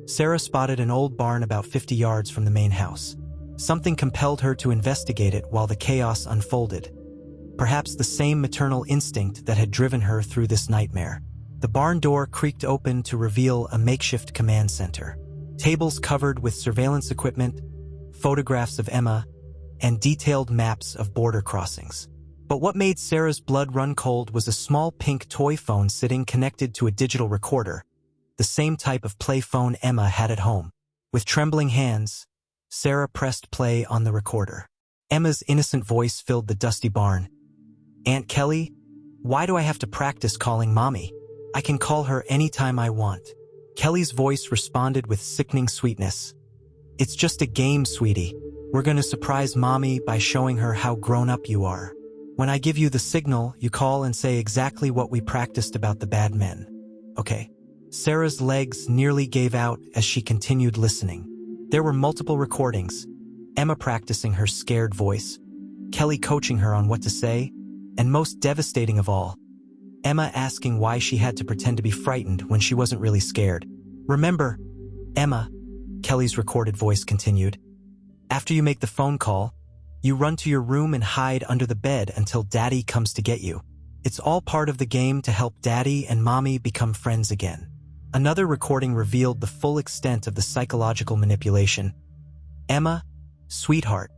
Sarah spotted an old barn about 50 yards from the main house. Something compelled her to investigate it while the chaos unfolded. Perhaps the same maternal instinct that had driven her through this nightmare. The barn door creaked open to reveal a makeshift command center. Tables covered with surveillance equipment, photographs of Emma, and detailed maps of border crossings. But what made Sarah's blood run cold was a small pink toy phone sitting connected to a digital recorder, the same type of play phone Emma had at home. With trembling hands, Sarah pressed play on the recorder. Emma's innocent voice filled the dusty barn. "Aunt Kelly, why do I have to practice calling Mommy? I can call her anytime I want." Kelly's voice responded with sickening sweetness. "It's just a game, sweetie. We're going to surprise Mommy by showing her how grown-up you are. When I give you the signal, you call and say exactly what we practiced about the bad men. Okay?" Sarah's legs nearly gave out as she continued listening. There were multiple recordings, Emma practicing her scared voice, Kelly coaching her on what to say, and most devastating of all, Emma asking why she had to pretend to be frightened when she wasn't really scared. "Remember, Emma," Kelly's recorded voice continued, "after you make the phone call, you run to your room and hide under the bed until Daddy comes to get you. It's all part of the game to help Daddy and Mommy become friends again." Another recording revealed the full extent of the psychological manipulation. "Emma, sweetheart,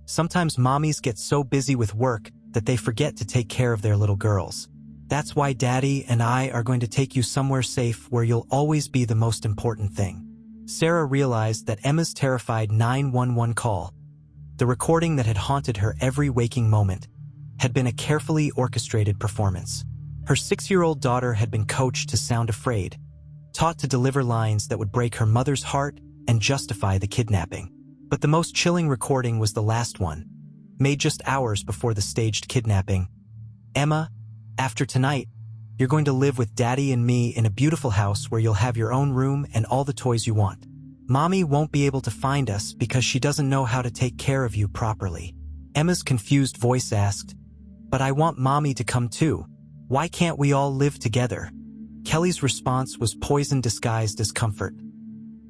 sometimes mommies get so busy with work that they forget to take care of their little girls. That's why Daddy and I are going to take you somewhere safe where you'll always be the most important thing." Sarah realized that Emma's terrified 911 call, the recording that had haunted her every waking moment, had been a carefully orchestrated performance. Her 6-year-old daughter had been coached to sound afraid, taught to deliver lines that would break her mother's heart and justify the kidnapping. But the most chilling recording was the last one, made just hours before the staged kidnapping. "Emma, after tonight, you're going to live with Daddy and me in a beautiful house where you'll have your own room and all the toys you want. Mommy won't be able to find us because she doesn't know how to take care of you properly." Emma's confused voice asked, "But I want Mommy to come too. Why can't we all live together?" Kelly's response was poison disguised as comfort.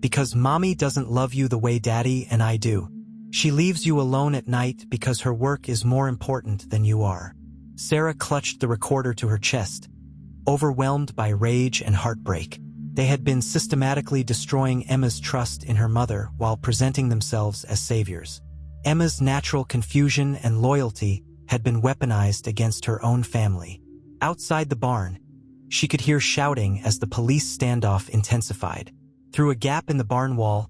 "Because Mommy doesn't love you the way Daddy and I do. She leaves you alone at night because her work is more important than you are." Sarah clutched the recorder to her chest, overwhelmed by rage and heartbreak. They had been systematically destroying Emma's trust in her mother while presenting themselves as saviors. Emma's natural confusion and loyalty had been weaponized against her own family. Outside the barn, she could hear shouting as the police standoff intensified. Through a gap in the barn wall,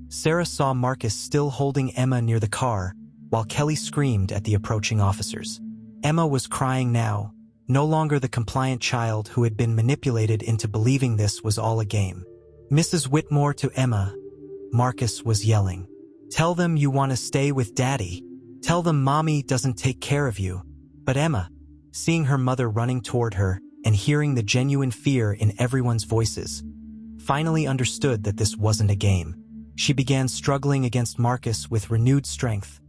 Sarah saw Marcus still holding Emma near the car, while Kelly screamed at the approaching officers. Emma was crying now, no longer the compliant child who had been manipulated into believing this was all a game. "Mrs. Whitmore to Emma," Marcus was yelling. "Tell them you want to stay with Daddy. Tell them Mommy doesn't take care of you." But Emma, seeing her mother running toward her and hearing the genuine fear in everyone's voices, finally understood that this wasn't a game. She began struggling against Marcus with renewed strength,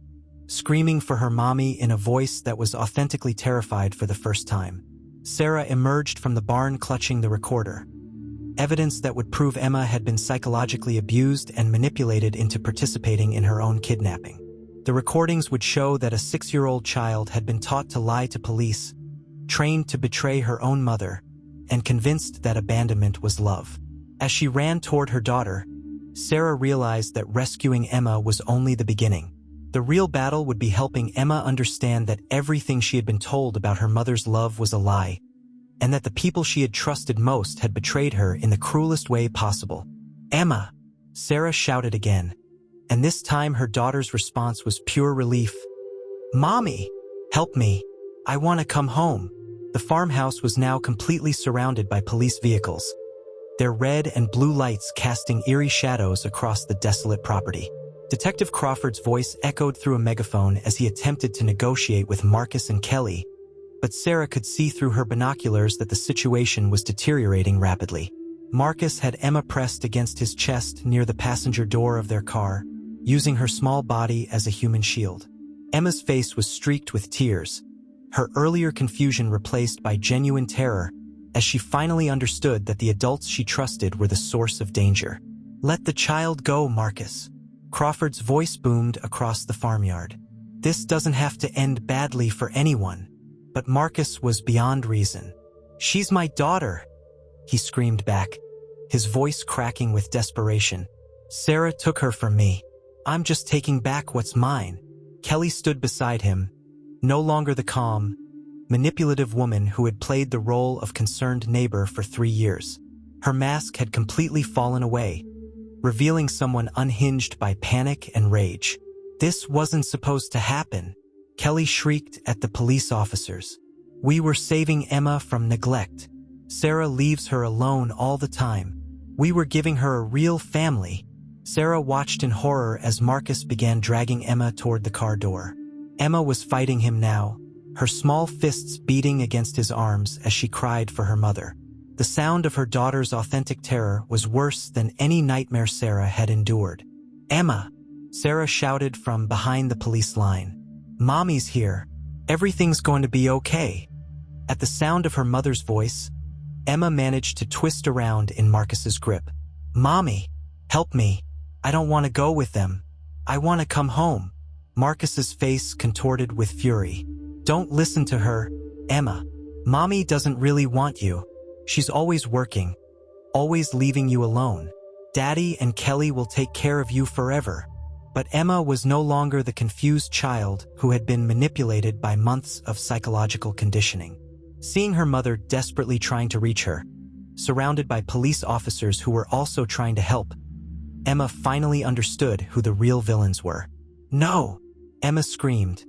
screaming for her mommy in a voice that was authentically terrified for the first time. Sarah emerged from the barn clutching the recorder, evidence that would prove Emma had been psychologically abused and manipulated into participating in her own kidnapping. The recordings would show that a 6-year-old child had been taught to lie to police, trained to betray her own mother, and convinced that abandonment was love. As she ran toward her daughter, Sarah realized that rescuing Emma was only the beginning. The real battle would be helping Emma understand that everything she had been told about her mother's love was a lie, and that the people she had trusted most had betrayed her in the cruelest way possible. "Emma!" Sarah shouted again, and this time her daughter's response was pure relief. "Mommy, help me. I want to come home." The farmhouse was now completely surrounded by police vehicles, their red and blue lights casting eerie shadows across the desolate property. Detective Crawford's voice echoed through a megaphone as he attempted to negotiate with Marcus and Kelly, but Sarah could see through her binoculars that the situation was deteriorating rapidly. Marcus had Emma pressed against his chest near the passenger door of their car, using her small body as a human shield. Emma's face was streaked with tears, her earlier confusion replaced by genuine terror as she finally understood that the adults she trusted were the source of danger. "Let the child go, Marcus." Crawford's voice boomed across the farmyard. "This doesn't have to end badly for anyone." But Marcus was beyond reason. "She's my daughter," he screamed back, his voice cracking with desperation. "Sarah took her from me. I'm just taking back what's mine." Kelly stood beside him, no longer the calm, manipulative woman who had played the role of concerned neighbor for 3 years. Her mask had completely fallen away, revealing someone unhinged by panic and rage. "This wasn't supposed to happen," Kelly shrieked at the police officers. "We were saving Emma from neglect. Sarah leaves her alone all the time. We were giving her a real family." Sarah watched in horror as Marcus began dragging Emma toward the car door. Emma was fighting him now, her small fists beating against his arms as she cried for her mother. The sound of her daughter's authentic terror was worse than any nightmare Sarah had endured. "Emma!" Sarah shouted from behind the police line. "Mommy's here. Everything's going to be okay." At the sound of her mother's voice, Emma managed to twist around in Marcus's grip. "Mommy, help me. I don't want to go with them. I want to come home." Marcus's face contorted with fury. "Don't listen to her, Emma. Mommy doesn't really want you. She's always working, always leaving you alone. Daddy and Kelly will take care of you forever." But Emma was no longer the confused child who had been manipulated by months of psychological conditioning. Seeing her mother desperately trying to reach her, surrounded by police officers who were also trying to help, Emma finally understood who the real villains were. "No!" Emma screamed,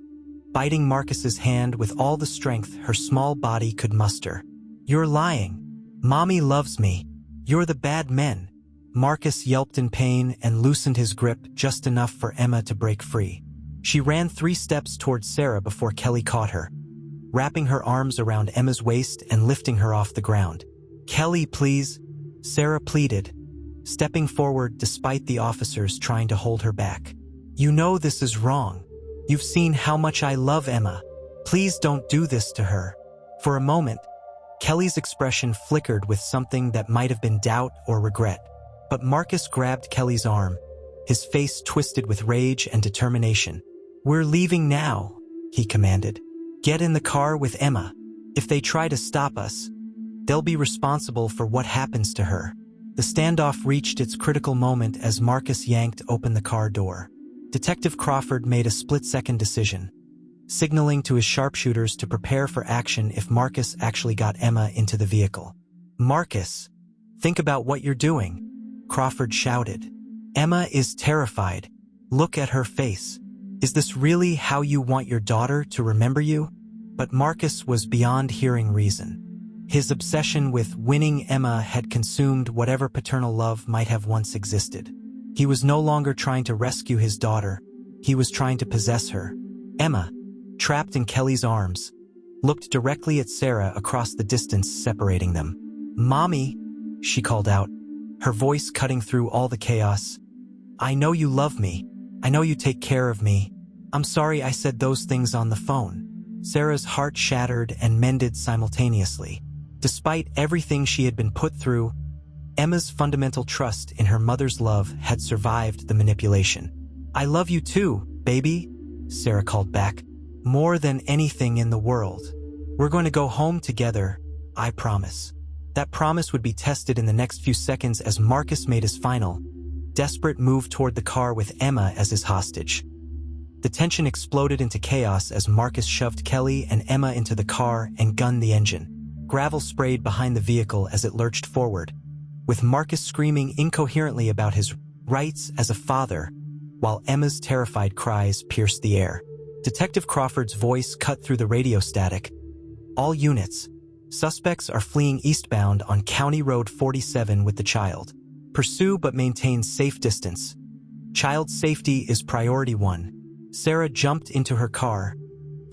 biting Marcus's hand with all the strength her small body could muster. "You're lying. Mommy loves me. You're the bad men." Marcus yelped in pain and loosened his grip just enough for Emma to break free. She ran 3 steps towards Sarah before Kelly caught her, wrapping her arms around Emma's waist and lifting her off the ground. "Kelly, please," Sarah pleaded, stepping forward despite the officers trying to hold her back. "You know this is wrong. You've seen how much I love Emma. Please don't do this to her." For a moment, Kelly's expression flickered with something that might have been doubt or regret. But Marcus grabbed Kelly's arm, his face twisted with rage and determination. "We're leaving now," he commanded. "Get in the car with Emma. If they try to stop us, they'll be responsible for what happens to her." The standoff reached its critical moment as Marcus yanked open the car door. Detective Crawford made a split-second decision, signaling to his sharpshooters to prepare for action if Marcus actually got Emma into the vehicle. "Marcus, think about what you're doing," Crawford shouted. "Emma is terrified. Look at her face. Is this really how you want your daughter to remember you?" But Marcus was beyond hearing reason. His obsession with winning Emma had consumed whatever paternal love might have once existed. He was no longer trying to rescue his daughter. He was trying to possess her. Emma, trapped in Kelly's arms, looked directly at Sarah across the distance separating them. "Mommy," she called out, her voice cutting through all the chaos. "I know you love me. I know you take care of me. I'm sorry I said those things on the phone." Sarah's heart shattered and mended simultaneously. Despite everything she had been put through, Emma's fundamental trust in her mother's love had survived the manipulation. "I love you too, baby," Sarah called back. "More than anything in the world. We're going to go home together, I promise." That promise would be tested in the next few seconds as Marcus made his final, desperate move toward the car with Emma as his hostage. The tension exploded into chaos as Marcus shoved Kelly and Emma into the car and gunned the engine. Gravel sprayed behind the vehicle as it lurched forward, with Marcus screaming incoherently about his rights as a father, while Emma's terrified cries pierced the air. Detective Crawford's voice cut through the radio static. "All units. Suspects are fleeing eastbound on County Road 47 with the child. Pursue but maintain safe distance. Child safety is priority 1. Sarah jumped into her car,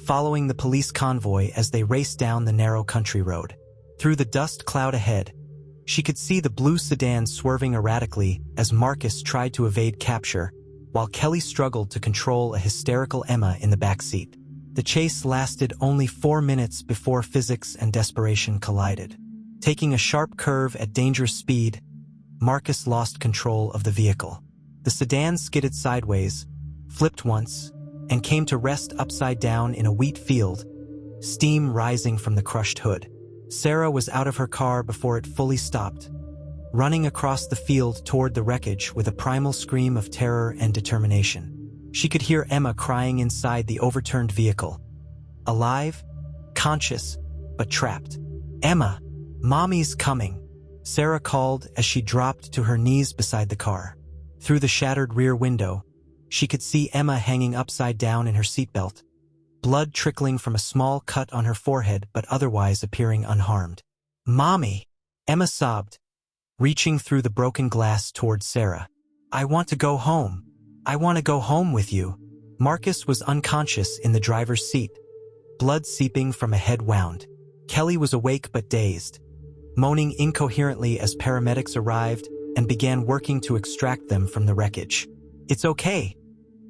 following the police convoy as they raced down the narrow country road. Through the dust cloud ahead, She could see the blue sedan swerving erratically as Marcus tried to evade capture, while Kelly struggled to control a hysterical Emma in the back seat. The chase lasted only 4 minutes before physics and desperation collided. Taking a sharp curve at dangerous speed, Marcus lost control of the vehicle. The sedan skidded sideways, flipped once, and came to rest upside down in a wheat field, steam rising from the crushed hood. Sarah was out of her car before it fully stopped, running across the field toward the wreckage with a primal scream of terror and determination. She could hear Emma crying inside the overturned vehicle. Alive, conscious, but trapped. "Emma, Mommy's coming," Sarah called as she dropped to her knees beside the car. Through the shattered rear window, she could see Emma hanging upside down in her seatbelt, blood trickling from a small cut on her forehead but otherwise appearing unharmed. "Mommy," Emma sobbed, reaching through the broken glass toward Sarah. "I want to go home. I want to go home with you." Marcus was unconscious in the driver's seat, blood seeping from a head wound. Kelly was awake but dazed, moaning incoherently as paramedics arrived and began working to extract them from the wreckage. "It's okay,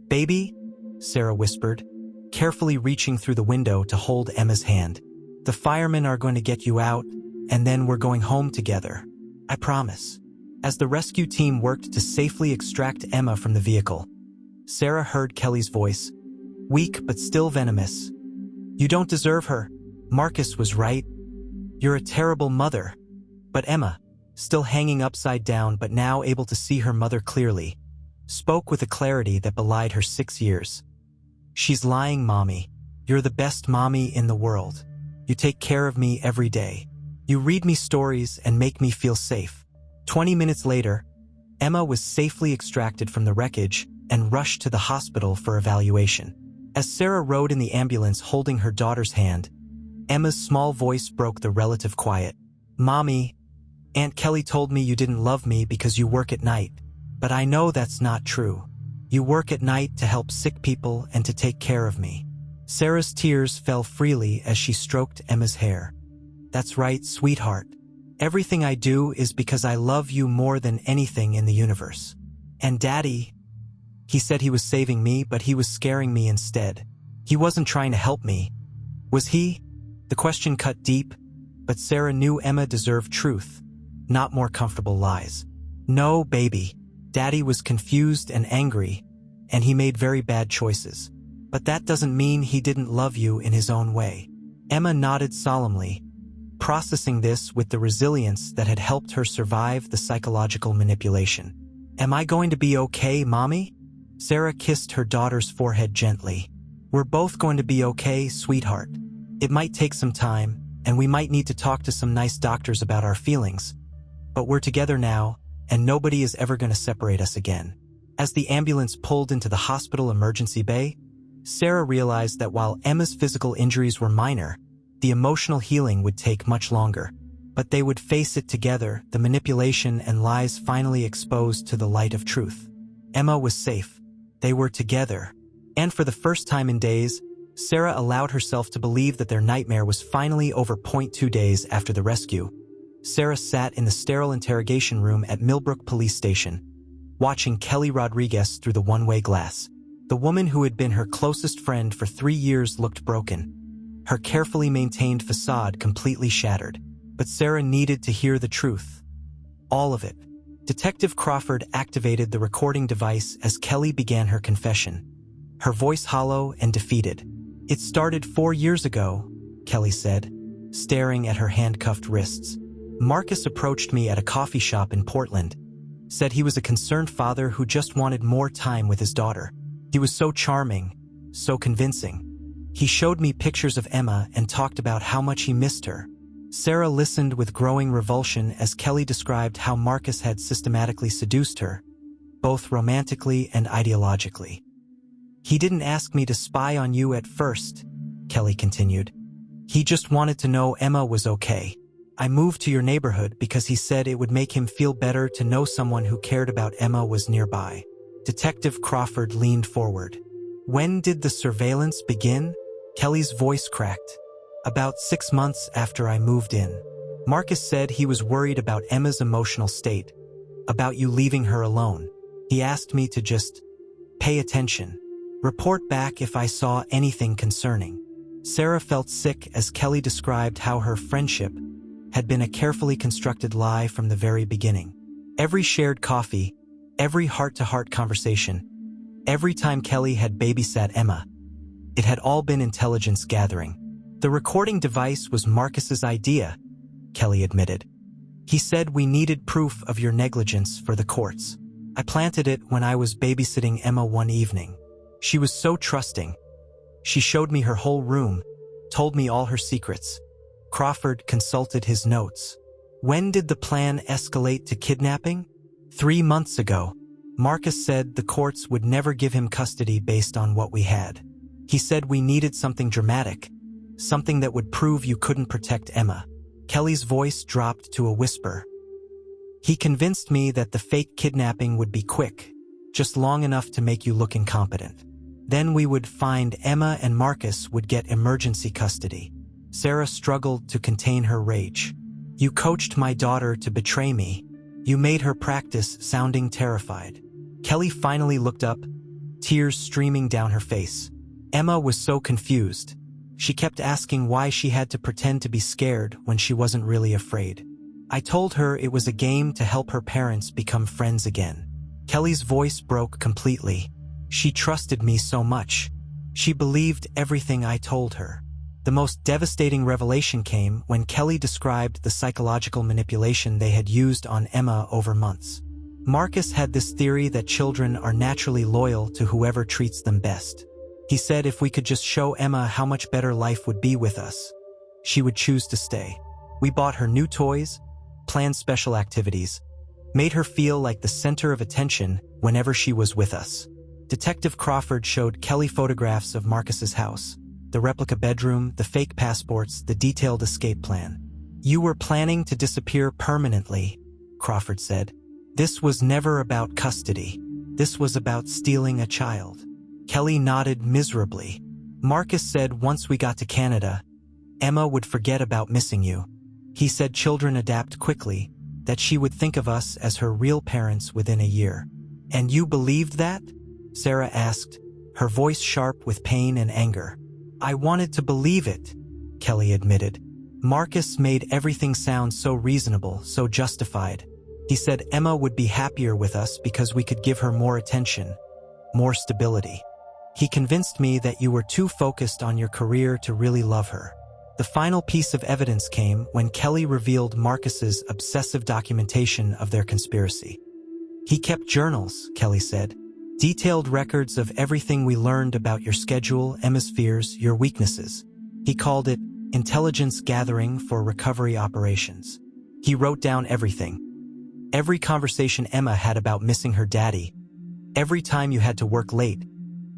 baby," Sarah whispered, carefully reaching through the window to hold Emma's hand. "The firemen are going to get you out, and then we're going home together. I promise." As the rescue team worked to safely extract Emma from the vehicle, Sarah heard Kelly's voice, weak but still venomous. "You don't deserve her. Marcus was right. You're a terrible mother." But Emma, still hanging upside down but now able to see her mother clearly, spoke with a clarity that belied her 6 years. "She's lying, Mommy. You're the best mommy in the world. You take care of me every day. You read me stories and make me feel safe." 20 minutes later, Emma was safely extracted from the wreckage and rushed to the hospital for evaluation. As Sarah rode in the ambulance holding her daughter's hand, Emma's small voice broke the relative quiet. "Mommy, Aunt Kelly told me you didn't love me because you work at night, but I know that's not true. You work at night to help sick people and to take care of me." Sarah's tears fell freely as she stroked Emma's hair. "That's right, sweetheart. Everything I do is because I love you more than anything in the universe. And Daddy, he said he was saving me, but he was scaring me instead. He wasn't trying to help me. Was he?" The question cut deep, but Sarah knew Emma deserved truth, not more comfortable lies. "No, baby. Daddy was confused and angry, and he made very bad choices. But that doesn't mean he didn't love you in his own way." Emma nodded solemnly, processing this with the resilience that had helped her survive the psychological manipulation. "Am I going to be okay, Mommy?" Sarah kissed her daughter's forehead gently. "We're both going to be okay, sweetheart. It might take some time, and we might need to talk to some nice doctors about our feelings. But we're together now, and nobody is ever going to separate us again." As the ambulance pulled into the hospital emergency bay, Sarah realized that while Emma's physical injuries were minor, the emotional healing would take much longer. But they would face it together, the manipulation and lies finally exposed to the light of truth. Emma was safe. They were together. And for the first time in days, Sarah allowed herself to believe that their nightmare was finally over. 2 days after the rescue, Sarah sat in the sterile interrogation room at Millbrook Police Station, watching Kelly Rodriguez through the one-way glass. The woman who had been her closest friend for 3 years looked broken, her carefully maintained facade completely shattered. But Sarah needed to hear the truth. All of it. Detective Crawford activated the recording device as Kelly began her confession, her voice hollow and defeated. "It started 4 years ago," Kelly said, staring at her handcuffed wrists. "Marcus approached me at a coffee shop in Portland, said he was a concerned father who just wanted more time with his daughter. He was so charming, so convincing. He showed me pictures of Emma and talked about how much he missed her." Sarah listened with growing revulsion as Kelly described how Marcus had systematically seduced her, both romantically and ideologically. "He didn't ask me to spy on you at first," Kelly continued. "He just wanted to know Emma was okay. I moved to your neighborhood because he said it would make him feel better to know someone who cared about Emma was nearby." Detective Crawford leaned forward. "When did the surveillance begin?" Kelly's voice cracked. "About 6 months after I moved in. Marcus said he was worried about Emma's emotional state, about you leaving her alone. He asked me to just pay attention, report back if I saw anything concerning. Sarah felt sick as Kelly described how her friendship had been a carefully constructed lie from the very beginning. Every shared coffee, every heart-to-heart conversation, every time Kelly had babysat Emma, it had all been intelligence gathering. The recording device was Marcus's idea, Kelly admitted. He said we needed proof of your negligence for the courts. I planted it when I was babysitting Emma one evening. She was so trusting. She showed me her whole room, told me all her secrets. Crawford consulted his notes. When did the plan escalate to kidnapping? 3 months ago. Marcus said the courts would never give him custody based on what we had. He said we needed something dramatic, something that would prove you couldn't protect Emma. Kelly's voice dropped to a whisper. He convinced me that the fake kidnapping would be quick, just long enough to make you look incompetent. Then we would find Emma and Marcus would get emergency custody. Sarah struggled to contain her rage. You coached my daughter to betray me. You made her practice sounding terrified. Kelly finally looked up, tears streaming down her face. Emma was so confused. She kept asking why she had to pretend to be scared when she wasn't really afraid. I told her it was a game to help her parents become friends again. Kelly's voice broke completely. She trusted me so much. She believed everything I told her. The most devastating revelation came when Kelly described the psychological manipulation they had used on Emma over months. Marcus had this theory that children are naturally loyal to whoever treats them best. He said if we could just show Emma how much better life would be with us, she would choose to stay. We bought her new toys, planned special activities, made her feel like the center of attention whenever she was with us. Detective Crawford showed Kelly photographs of Marcus's house, the replica bedroom, the fake passports, the detailed escape plan. You were planning to disappear permanently, Crawford said. This was never about custody. This was about stealing a child. Kelly nodded miserably. Marcus said once we got to Canada, Emma would forget about missing you. He said children adapt quickly, that she would think of us as her real parents within a year. And you believed that? Sarah asked, her voice sharp with pain and anger. I wanted to believe it, Kelly admitted. Marcus made everything sound so reasonable, so justified. He said Emma would be happier with us because we could give her more attention, more stability. He convinced me that you were too focused on your career to really love her. The final piece of evidence came when Kelly revealed Marcus's obsessive documentation of their conspiracy. He kept journals, Kelly said, detailed records of everything we learned about your schedule, Emma's fears, your weaknesses. He called it intelligence gathering for recovery operations. He wrote down everything. Every conversation Emma had about missing her daddy, every time you had to work late,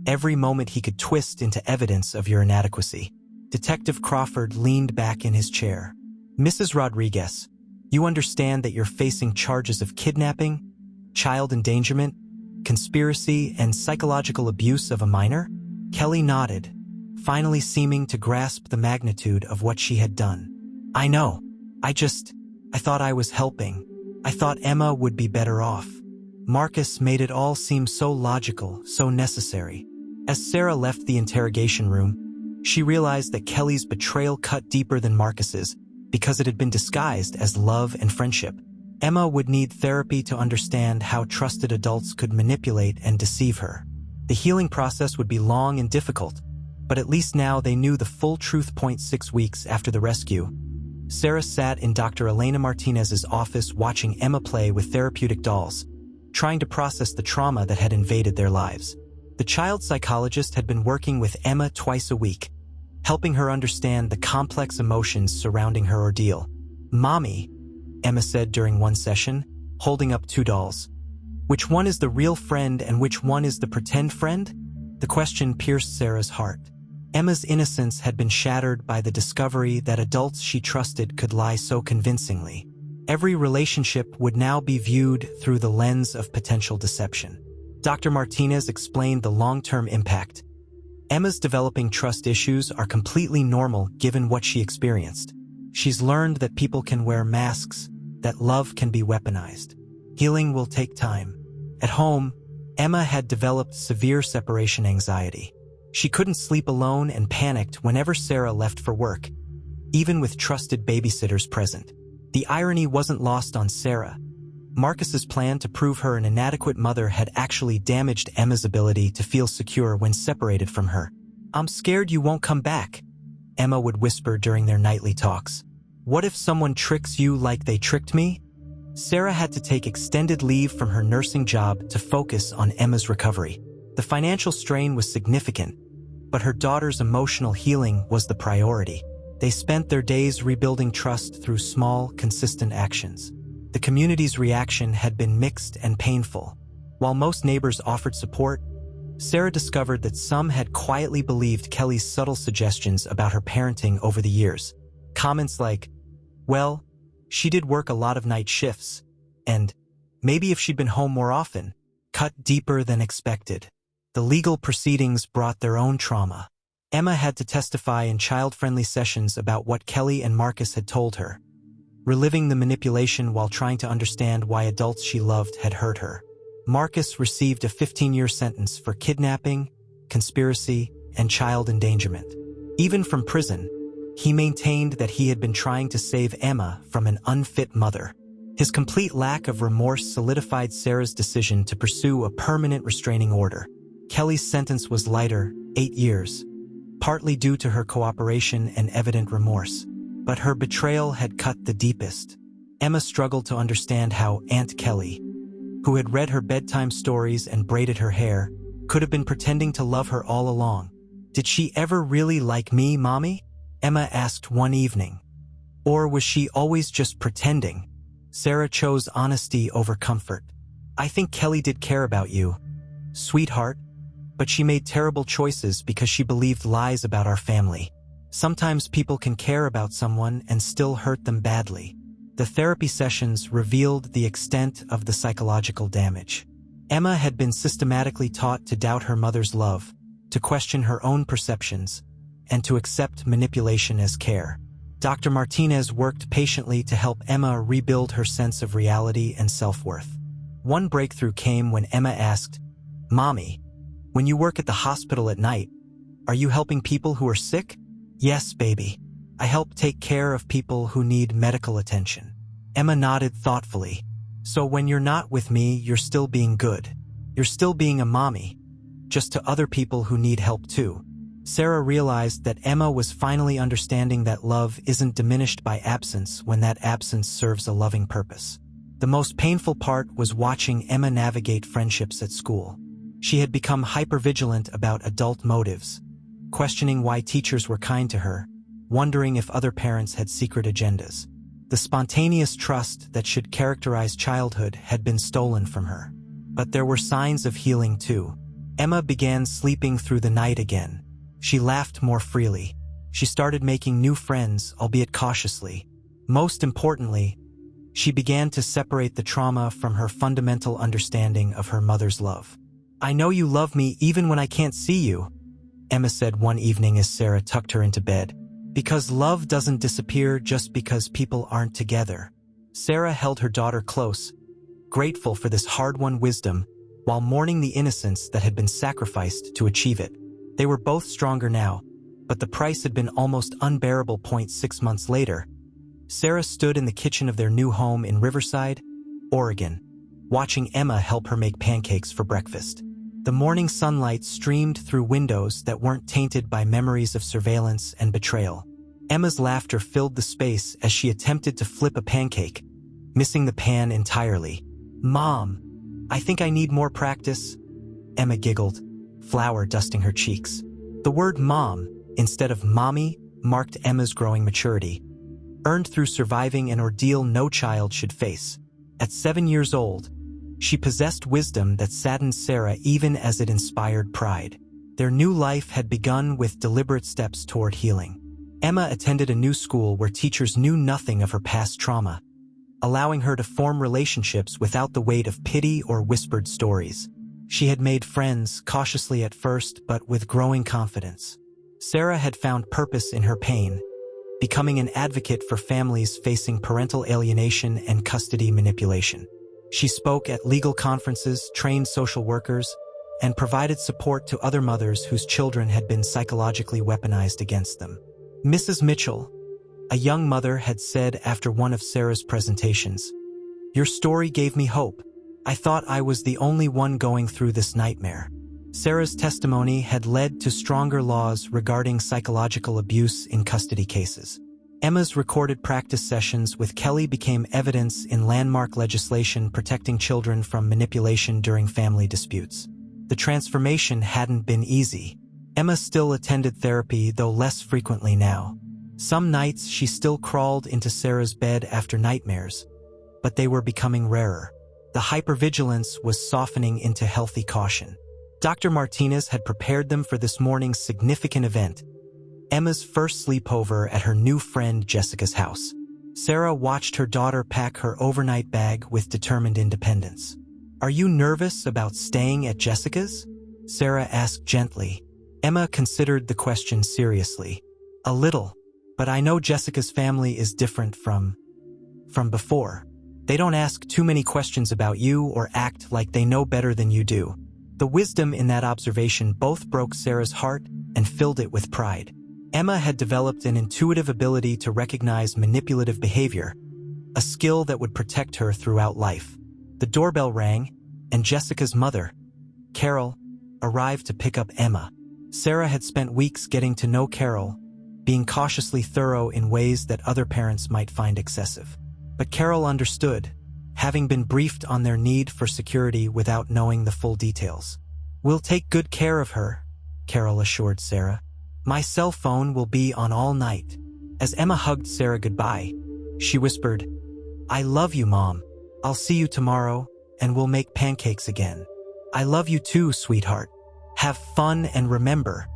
every moment he could twist into evidence of your inadequacy. Detective Crawford leaned back in his chair. Mrs. Rodriguez, you understand that you're facing charges of kidnapping, child endangerment, conspiracy, and psychological abuse of a minor? Kelly nodded, finally seeming to grasp the magnitude of what she had done. I know. I thought I was helping. I thought Emma would be better off. Marcus made it all seem so logical, so necessary. As Sarah left the interrogation room, she realized that Kelly's betrayal cut deeper than Marcus's because it had been disguised as love and friendship. Emma would need therapy to understand how trusted adults could manipulate and deceive her. The healing process would be long and difficult, but at least now they knew the full truth. 6 weeks after the rescue, Sarah sat in Dr. Elena Martinez's office watching Emma play with therapeutic dolls, trying to process the trauma that had invaded their lives. The child psychologist had been working with Emma twice a week, helping her understand the complex emotions surrounding her ordeal. Mommy, Emma said during one session, holding up 2 dolls. Which one is the real friend and which one is the pretend friend? The question pierced Sarah's heart. Emma's innocence had been shattered by the discovery that adults she trusted could lie so convincingly. Every relationship would now be viewed through the lens of potential deception. Dr. Martinez explained the long-term impact. Emma's developing trust issues are completely normal given what she experienced. She's learned that people can wear masks, that love can be weaponized. Healing will take time. At home, Emma had developed severe separation anxiety. She couldn't sleep alone and panicked whenever Sarah left for work, even with trusted babysitters present. The irony wasn't lost on Sarah. Marcus's plan to prove her an inadequate mother had actually damaged Emma's ability to feel secure when separated from her. "I'm scared you won't come back," Emma would whisper during their nightly talks. "What if someone tricks you like they tricked me?" Sarah had to take extended leave from her nursing job to focus on Emma's recovery. The financial strain was significant, but her daughter's emotional healing was the priority. They spent their days rebuilding trust through small, consistent actions. The community's reaction had been mixed and painful. While most neighbors offered support, Sarah discovered that some had quietly believed Kelly's subtle suggestions about her parenting over the years. Comments like, "Well, she did work a lot of night shifts," and "maybe if she'd been home more often," cut deeper than expected. The legal proceedings brought their own trauma. Emma had to testify in child-friendly sessions about what Kelly and Marcus had told her, reliving the manipulation while trying to understand why adults she loved had hurt her. Marcus received a 15-year sentence for kidnapping, conspiracy, and child endangerment. Even from prison, he maintained that he had been trying to save Emma from an unfit mother. His complete lack of remorse solidified Sarah's decision to pursue a permanent restraining order. Kelly's sentence was lighter, 8 years, partly due to her cooperation and evident remorse. But her betrayal had cut the deepest. Emma struggled to understand how Aunt Kelly, who had read her bedtime stories and braided her hair, could have been pretending to love her all along. "Did she ever really like me, Mommy?" Emma asked one evening. "Or was she always just pretending?" Sarah chose honesty over comfort. "I think Kelly did care about you, sweetheart, but she made terrible choices because she believed lies about our family. Sometimes people can care about someone and still hurt them badly." The therapy sessions revealed the extent of the psychological damage. Emma had been systematically taught to doubt her mother's love, to question her own perceptions, and to accept manipulation as care. Dr. Martinez worked patiently to help Emma rebuild her sense of reality and self-worth. One breakthrough came when Emma asked, "Mommy, when you work at the hospital at night, are you helping people who are sick?" "Yes, baby. I help take care of people who need medical attention." Emma nodded thoughtfully. "So when you're not with me, you're still being good. You're still being a mommy, just to other people who need help too." Sarah realized that Emma was finally understanding that love isn't diminished by absence when that absence serves a loving purpose. The most painful part was watching Emma navigate friendships at school. She had become hypervigilant about adult motives, questioning why teachers were kind to her, wondering if other parents had secret agendas. The spontaneous trust that should characterize childhood had been stolen from her. But there were signs of healing too. Emma began sleeping through the night again. She laughed more freely. She started making new friends, albeit cautiously. Most importantly, she began to separate the trauma from her fundamental understanding of her mother's love. "I know you love me even when I can't see you," Emma said one evening as Sarah tucked her into bed. "Because love doesn't disappear just because people aren't together." Sarah held her daughter close, grateful for this hard-won wisdom, while mourning the innocence that had been sacrificed to achieve it. They were both stronger now, but the price had been almost unbearable. 6 months later, Sarah stood in the kitchen of their new home in Riverside, Oregon, watching Emma help her make pancakes for breakfast. The morning sunlight streamed through windows that weren't tainted by memories of surveillance and betrayal. Emma's laughter filled the space as she attempted to flip a pancake, missing the pan entirely. "Mom, I think I need more practice," Emma giggled, flour dusting her cheeks. The word mom, instead of mommy, marked Emma's growing maturity, earned through surviving an ordeal no child should face. At 7 years old, she possessed wisdom that saddened Sarah even as it inspired pride. Their new life had begun with deliberate steps toward healing. Emma attended a new school where teachers knew nothing of her past trauma, allowing her to form relationships without the weight of pity or whispered stories. She had made friends, cautiously at first, but with growing confidence. Sarah had found purpose in her pain, becoming an advocate for families facing parental alienation and custody manipulation. She spoke at legal conferences, trained social workers, and provided support to other mothers whose children had been psychologically weaponized against them. Mrs. Mitchell, a young mother, had said after one of Sarah's presentations, "Your story gave me hope. I thought I was the only one going through this nightmare." Sarah's testimony had led to stronger laws regarding psychological abuse in custody cases. Emma's recorded practice sessions with Kelly became evidence in landmark legislation protecting children from manipulation during family disputes. The transformation hadn't been easy. Emma still attended therapy, though less frequently now. Some nights she still crawled into Sarah's bed after nightmares, but they were becoming rarer. The hypervigilance was softening into healthy caution. Dr. Martinez had prepared them for this morning's significant event, Emma's first sleepover at her new friend Jessica's house. Sarah watched her daughter pack her overnight bag with determined independence. "Are you nervous about staying at Jessica's?" Sarah asked gently. Emma considered the question seriously. "A little, but I know Jessica's family is different from before. They don't ask too many questions about you or act like they know better than you do." The wisdom in that observation both broke Sarah's heart and filled it with pride. Emma had developed an intuitive ability to recognize manipulative behavior, a skill that would protect her throughout life. The doorbell rang, and Jessica's mother, Carol, arrived to pick up Emma. Sarah had spent weeks getting to know Carol, being cautiously thorough in ways that other parents might find excessive. But Carol understood, having been briefed on their need for security without knowing the full details. "We'll take good care of her," Carol assured Sarah. "My cell phone will be on all night." As Emma hugged Sarah goodbye, she whispered, "I love you, Mom. I'll see you tomorrow, and we'll make pancakes again." "I love you too, sweetheart. Have fun and remember,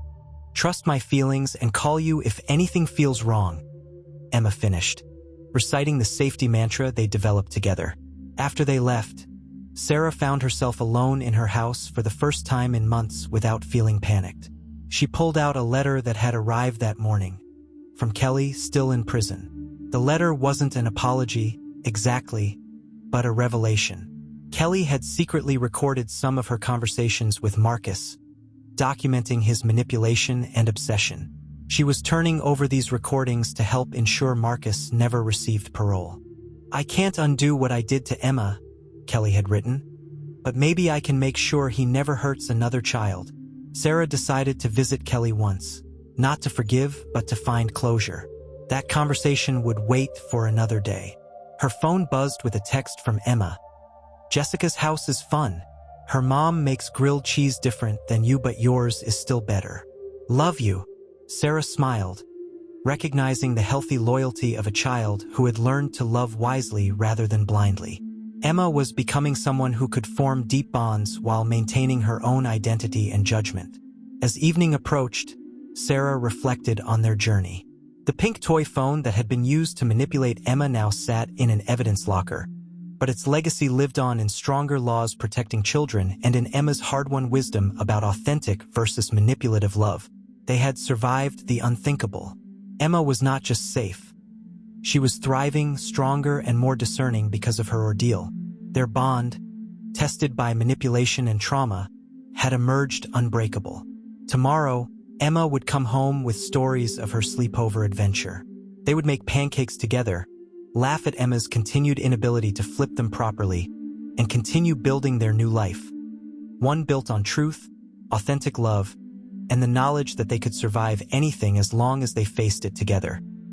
trust my feelings and call you if anything feels wrong," Emma finished, reciting the safety mantra they developed together. After they left, Sarah found herself alone in her house for the first time in months without feeling panicked. She pulled out a letter that had arrived that morning, from Kelly, still in prison. The letter wasn't an apology, exactly, but a revelation. Kelly had secretly recorded some of her conversations with Marcus, documenting his manipulation and obsession. She was turning over these recordings to help ensure Marcus never received parole. "I can't undo what I did to Emma," Kelly had written, "but maybe I can make sure he never hurts another child." Sarah decided to visit Kelly once, not to forgive, but to find closure. That conversation would wait for another day. Her phone buzzed with a text from Emma. "Jessica's house is fun. Her mom makes grilled cheese different than you, but yours is still better. Love you." Sarah smiled, recognizing the healthy loyalty of a child who had learned to love wisely rather than blindly. Emma was becoming someone who could form deep bonds while maintaining her own identity and judgment. As evening approached, Sarah reflected on their journey. The pink toy phone that had been used to manipulate Emma now sat in an evidence locker, but its legacy lived on in stronger laws protecting children and in Emma's hard-won wisdom about authentic versus manipulative love. They had survived the unthinkable. Emma was not just safe. She was thriving, stronger, and more discerning because of her ordeal. Their bond, tested by manipulation and trauma, had emerged unbreakable. Tomorrow, Emma would come home with stories of her sleepover adventure. They would make pancakes together, laugh at Emma's continued inability to flip them properly, and continue building their new life. One built on truth, authentic love, and the knowledge that they could survive anything as long as they faced it together.